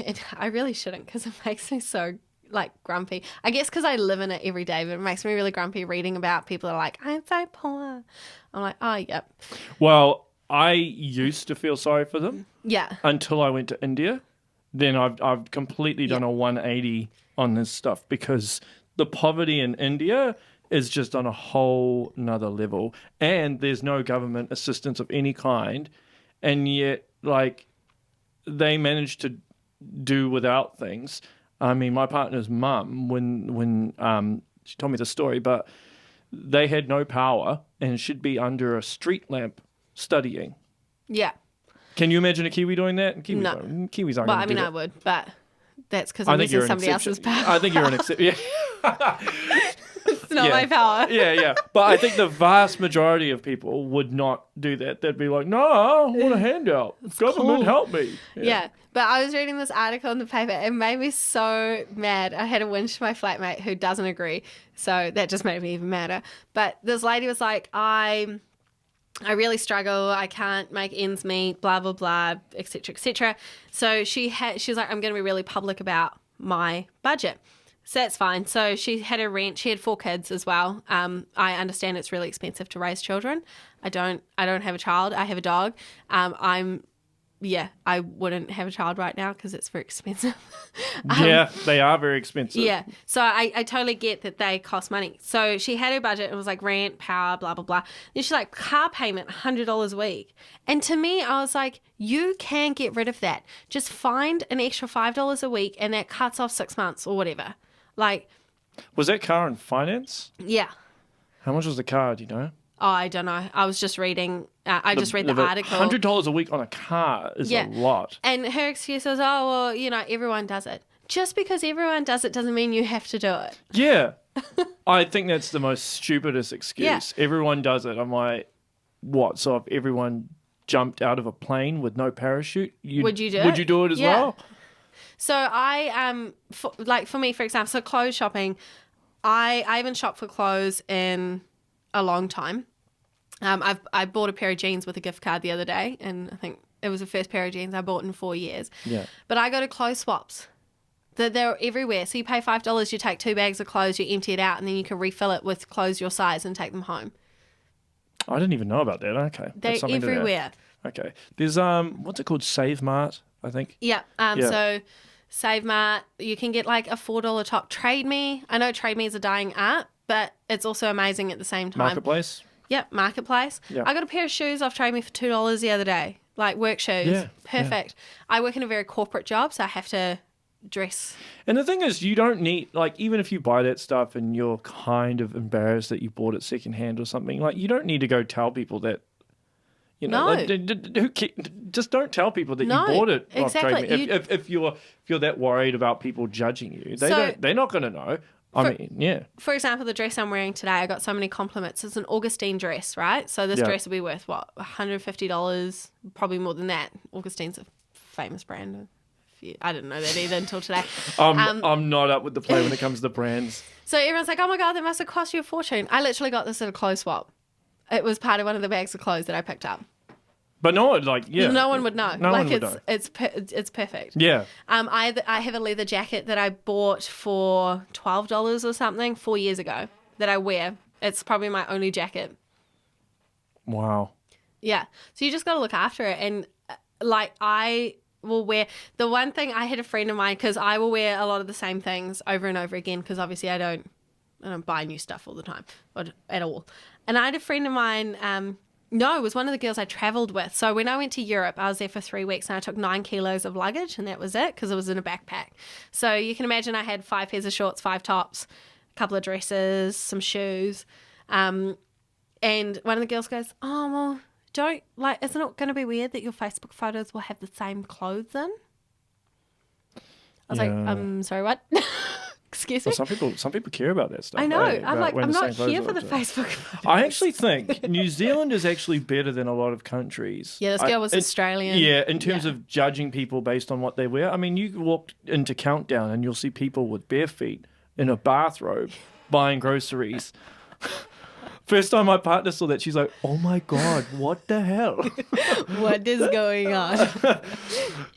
and I really shouldn't because it makes me so like grumpy. I guess because I live in it every day, but it makes me really grumpy reading about people that are like, I'm so poor. I'm like, oh, yep. Well, I used to feel sorry for them. Yeah. Until I went to India. Then I've completely done a 180 on this stuff because the poverty in India is just on a whole nother level, and there's no government assistance of any kind, and yet like they managed to do without things. I mean, my partner's mum, when she told me the story, but they had no power and should be under a street lamp studying. Yeah. Can you imagine a Kiwi doing that? Kiwis no. Kiwis aren't. Well, I mean, I would, but that's because I'm using somebody else's power. I think you're an exception. Yeah. It's not my power. Yeah. But I think the vast majority of people would not do that. They'd be like, no, I want a handout. Government, help me. Yeah. But I was reading this article in the paper. It made me so mad. I had to whinge to my flatmate who doesn't agree. So that just made me even madder. But this lady was like, I really struggle. I can't make ends meet, blah, blah, blah, et cetera, et cetera. So she was like, I'm going to be really public about my budget. So that's fine. So she had a rent. She had 4 kids as well. I understand it's really expensive to raise children. I don't have a child. I have a dog. I'm yeah, I wouldn't have a child right now because it's very expensive. Yeah, they are very expensive. Yeah. So I totally get that they cost money. So she had her budget. It was like rent, power, blah, blah, blah. Then she's like, car payment, $100 a week. And to me, I was like, you can get rid of that. Just find an extra $5 a week and that cuts off 6 months or whatever. Like. Was that car in finance? Yeah. How much was the car, do you know? Oh, I don't know. I was just reading. I just read the article. $100 a week on a car is a lot. And her excuse was, oh, well, you know, everyone does it. Just because everyone does it doesn't mean you have to do it. Yeah. I think that's the most stupidest excuse. Yeah. Everyone does it. I'm like, what? So if everyone jumped out of a plane with no parachute, would you do it? Would you do it as well? So I, for me, for example, so clothes shopping, I haven't shopped for clothes in a long time. I bought a pair of jeans with a gift card the other day, and I think it was the first pair of jeans I bought in 4 years. Yeah. But I go to clothes swaps. They're everywhere. So you pay $5, you take 2 bags of clothes, you empty it out, and then you can refill it with clothes your size and take them home. I didn't even know about that. Okay. They're everywhere. Okay. There's what's it called? Save Mart, I think. Yeah. So Save Mart, you can get like a $4 top. Trade Me. I know Trade Me is a dying art, but it's also amazing at the same time. Marketplace. Yep, Marketplace. Yeah. I got a pair of shoes off Trade Me for $2 the other day, like work shoes. Yeah, Perfect. I work in a very corporate job, so I have to dress. And the thing is, you don't need, like, even if you buy that stuff and you're kind of embarrassed that you bought it secondhand or something, like, you don't need to go tell people that, you know, No. just don't tell people that you bought it off exactly. Trade Me. If you're that worried about people judging you, they're not going to know. For example, the dress I'm wearing today, I got so many compliments. It's an Augustine dress, right? So this dress will be worth, what, $150, probably more than that. Augustine's a famous brand. I didn't know that either until today. I'm not up with the play when it comes to brands. So everyone's like, oh my God, that must have cost you a fortune. I literally got this at a clothes swap. It was part of one of the bags of clothes that I picked up. But no, like, yeah. No one would know. No one would know. It's perfect. Yeah. I have a leather jacket that I bought for $12 or something 4 years ago that I wear. It's probably my only jacket. Wow. Yeah. So you just got to look after it. And like I will wear, the one thing, I had a friend of mine, because I will wear a lot of the same things over and over again, because obviously I don't buy new stuff all the time or at all. And I had a friend of mine, it was one of the girls I travelled with. So when I went to Europe, I was there for 3 weeks and I took 9 kilos of luggage, and that was it because it was in a backpack. So you can imagine I had 5 pairs of shorts, 5 tops, a couple of dresses, some shoes. And one of the girls goes, oh, well, isn't it going to be weird that your Facebook photos will have the same clothes in? I was like, sorry, what? Excuse me? Well, some people care about that stuff. I know. Right? I'm like, I'm not here for the Facebook. Facebook photos. I actually think New Zealand is actually better than a lot of countries. Yeah, this girl was Australian. Yeah, in terms of judging people based on what they wear. I mean, you walk into Countdown and you'll see people with bare feet in a bathrobe buying groceries. First time my partner saw that, she's like, oh my God, what the hell? What is going on?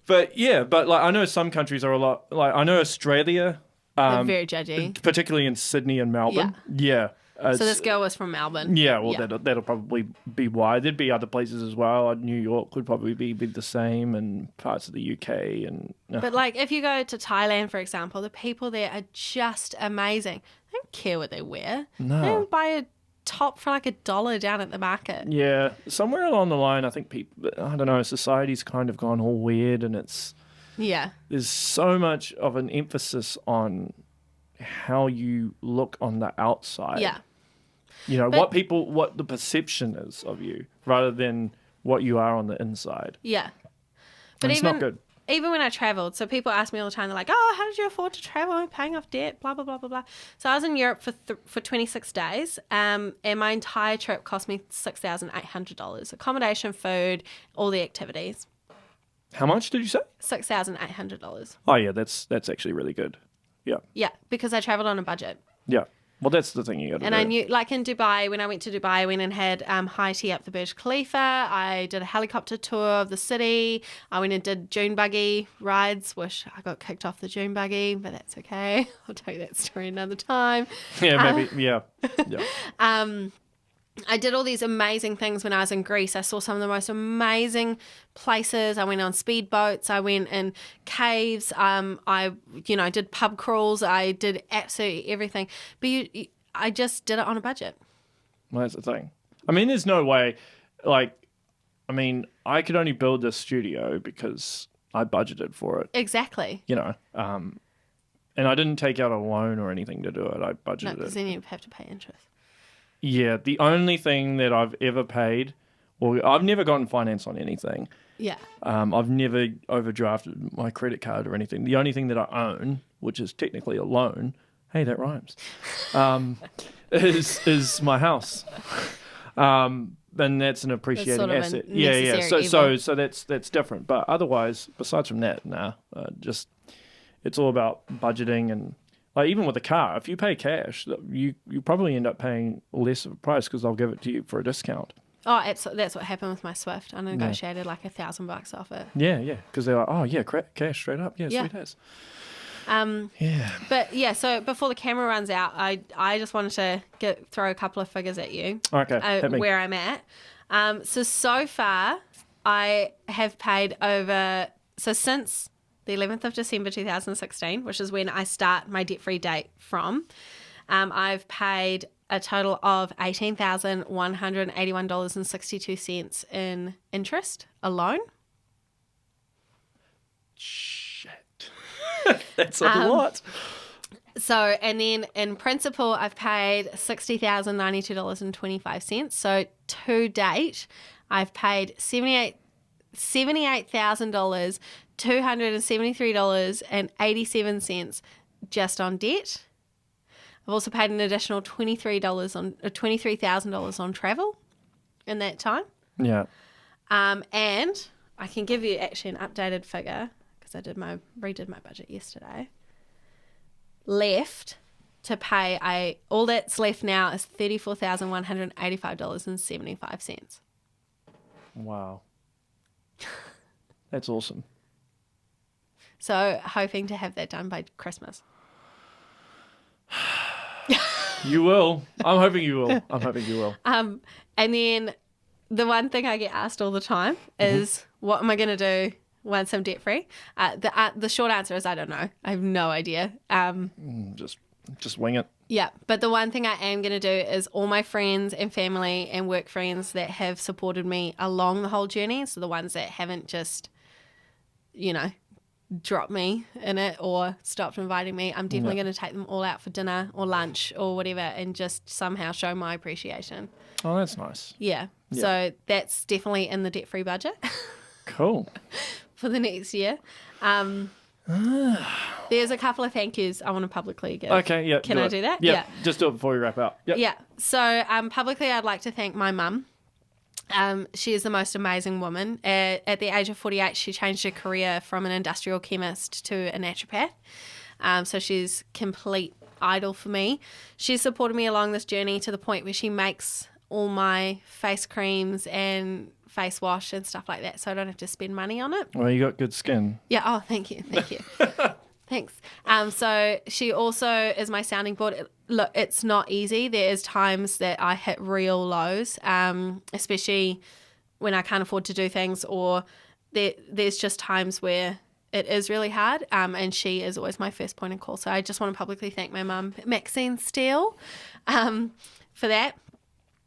But like I know some countries are a lot, like I know Australia. They're very judgy. Particularly in Sydney and Melbourne. Yeah. So this girl was from Melbourne. Yeah, well, that'll probably be why. There'd be other places as well. New York would probably be the same, and parts of the UK. And But like if you go to Thailand, for example, the people there are just amazing. They don't care what they wear. No. They don't buy a top for like $1 down at the market. Yeah. Somewhere along the line, I think people, I don't know, society's kind of gone all weird, and there's so much of an emphasis on how you look on the outside. Yeah. You know, what the perception is of you rather than what you are on the inside. Yeah. But it's not good. Even when I travelled, so people ask me all the time, they're like, oh, how did you afford to travel? Paying off debt, blah, blah, blah, blah, blah. So I was in Europe for 26 days, and my entire trip cost me $6,800. Accommodation, food, all the activities. How much did you say? $6,800. Oh, yeah, that's actually really good. Yeah. Yeah, because I travelled on a budget. Yeah. Well, that's the thing you got to do. And I knew, like in Dubai, when I went to Dubai, I went and had high tea up the Burj Khalifa. I did a helicopter tour of the city. I went and did dune buggy rides. Wish I got kicked off the dune buggy, but that's okay. I'll tell you that story another time. Yeah, maybe. Yeah. I did all these amazing things when I was in Greece. I saw some of the most amazing places. I went on speedboats. I went in caves. I did pub crawls. I did absolutely everything. But I just did it on a budget. Well, that's the thing. I mean, there's no way, I could only build this studio because I budgeted for it. Exactly. And I didn't take out a loan or anything to do it. I budgeted No, it. because then you have to pay interest. Yeah, the only thing that I've ever paid, well, I've never gotten finance on anything. Yeah. I've never overdrafted my credit card or anything. The only thing that I own, which is technically a loan, hey, that rhymes, is my house. And that's an appreciating sort of asset. a necessary So that's different. But otherwise, besides from that, it's all about budgeting and. Like even with a car, if you pay cash, you probably end up paying less of a price because they'll give it to you for a discount. Oh, absolutely. That's what happened with my Swift. I negotiated like $1,000 off it. Yeah, because they're like, oh yeah, cash straight up. Yeah, sweet as. Yeah. But yeah, so before the camera runs out, I just wanted to throw a couple of figures at you. Okay, hit me. Where I'm at. So far, I have paid since the 11th of December 2016, which is when I start my debt-free date from, I've paid a total of $18,181.62 in interest alone. Shit. That's a lot. So, and then in principal, I've paid $60,092.25. So to date, I've paid $78,273.87 just on debt. I've also paid an additional $23,000 on travel in that time. Yeah. And I can give you actually an updated figure because I redid my budget yesterday. Left to pay, all that's left now is $34,185.75. Wow. That's awesome. So hoping to have that done by Christmas. You will. I'm hoping you will. And then the one thing I get asked all the time is, what am I going to do once I'm debt free? The short answer is I don't know. I have no idea. Just wing it. Yeah, but the one thing I am going to do is all my friends and family and work friends that have supported me along the whole journey, so the ones that haven't just, dropped me in it or stopped inviting me, I'm definitely going to take them all out for dinner or lunch or whatever and just somehow show my appreciation. Oh, that's nice. Yeah. So that's definitely in the debt-free budget. Cool. For the next year. There's a couple of thank yous I want to publicly give. Okay, yeah. Can I do that? Yeah. Just do it before we wrap up. Yep. Yeah. So publicly, I'd like to thank my mum. She is the most amazing woman. At the age of 48, she changed her career from an industrial chemist to a naturopath. So she's complete idol for me. She's supported me along this journey to the point where she makes all my face creams and face wash and stuff like that, so I don't have to spend money on it. Well, you got good skin. Yeah. Oh, thank you. Thanks. So she also is my sounding board. Look, it's not easy. There is times that I hit real lows, especially when I can't afford to do things, or there's just times where it is really hard, and she is always my first point of call. So I just want to publicly thank my mum, Maxine Steele, for that.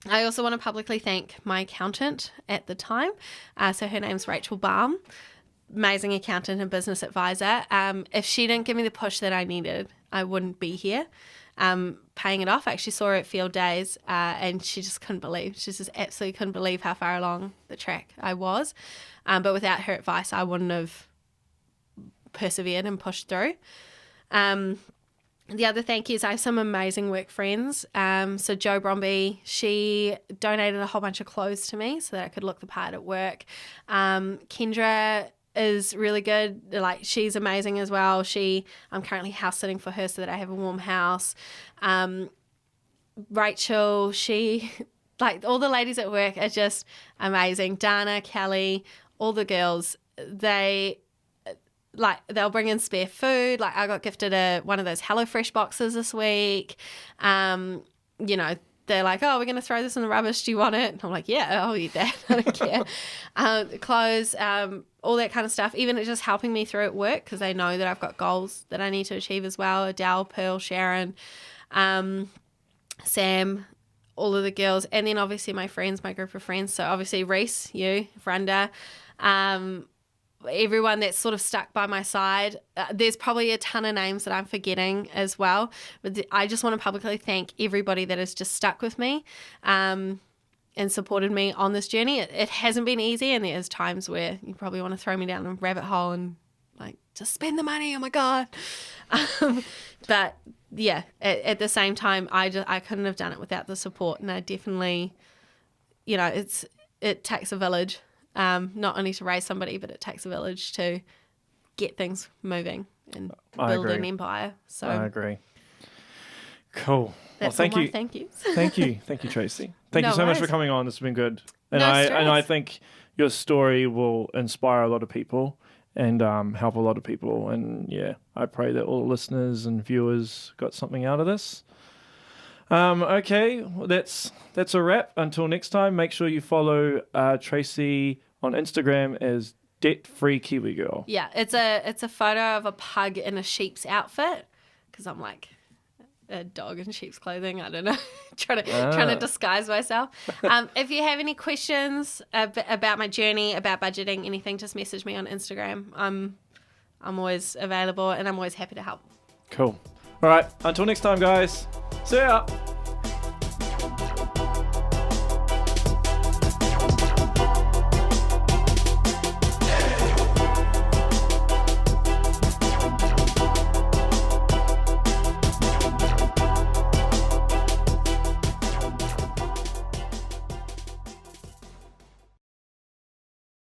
I also want to publicly thank my accountant at the time. So her name's Rachel Baum, amazing accountant and business advisor. If she didn't give me the push that I needed, I wouldn't be here paying it off. I actually saw her at field days and she just absolutely couldn't believe how far along the track I was. But without her advice, I wouldn't have persevered and pushed through. The other thank yous, I have some amazing work friends. So Jo Bromby, she donated a whole bunch of clothes to me so that I could look the part at work. Kendra is really good. Like, she's amazing as well. I'm currently house sitting for her so that I have a warm house. Rachel, like, all the ladies at work are just amazing. Dana, Kelly, all the girls, they'll bring in spare food. Like, I got gifted one of those HelloFresh boxes this week. they're like, oh, we're going to throw this in the rubbish. Do you want it? And I'm like, yeah, I'll eat that. I don't care. Clothes, all that kind of stuff. Even it's just helping me through at work because they know that I've got goals that I need to achieve as well. Adele, Pearl, Sharon, Sam, all of the girls. And then obviously my friends, my group of friends. So obviously Reece, you, Runda, everyone that's sort of stuck by my side. There's probably a ton of names that I'm forgetting as well. But I just want to publicly thank everybody that has just stuck with me and supported me on this journey. It hasn't been easy, and there's times where you probably want to throw me down a rabbit hole and like, just spend the money, oh my God. But yeah, at the same time, I couldn't have done it without the support. And I definitely, you know, it takes a village. Not only to raise somebody, but it takes a village to get things moving and build an empire. So I agree. Cool. That's well, thank all you. my thank yous. Thank you, Tracy. Thank you so much for coming on. This has been good, and No I stress. think your story will inspire a lot of people and help a lot of people. And yeah, I pray that all listeners and viewers got something out of this. Okay, well, that's a wrap. Until next time, make sure you follow Tracy on Instagram as Debt-Free Kiwi Girl. Yeah, it's a photo of a pug in a sheep's outfit because I'm like a dog in sheep's clothing. I don't know, trying to disguise myself. If you have any questions about my journey, about budgeting, anything, just message me on Instagram. I'm always available and I'm always happy to help. Cool. All right, until next time, guys. See ya.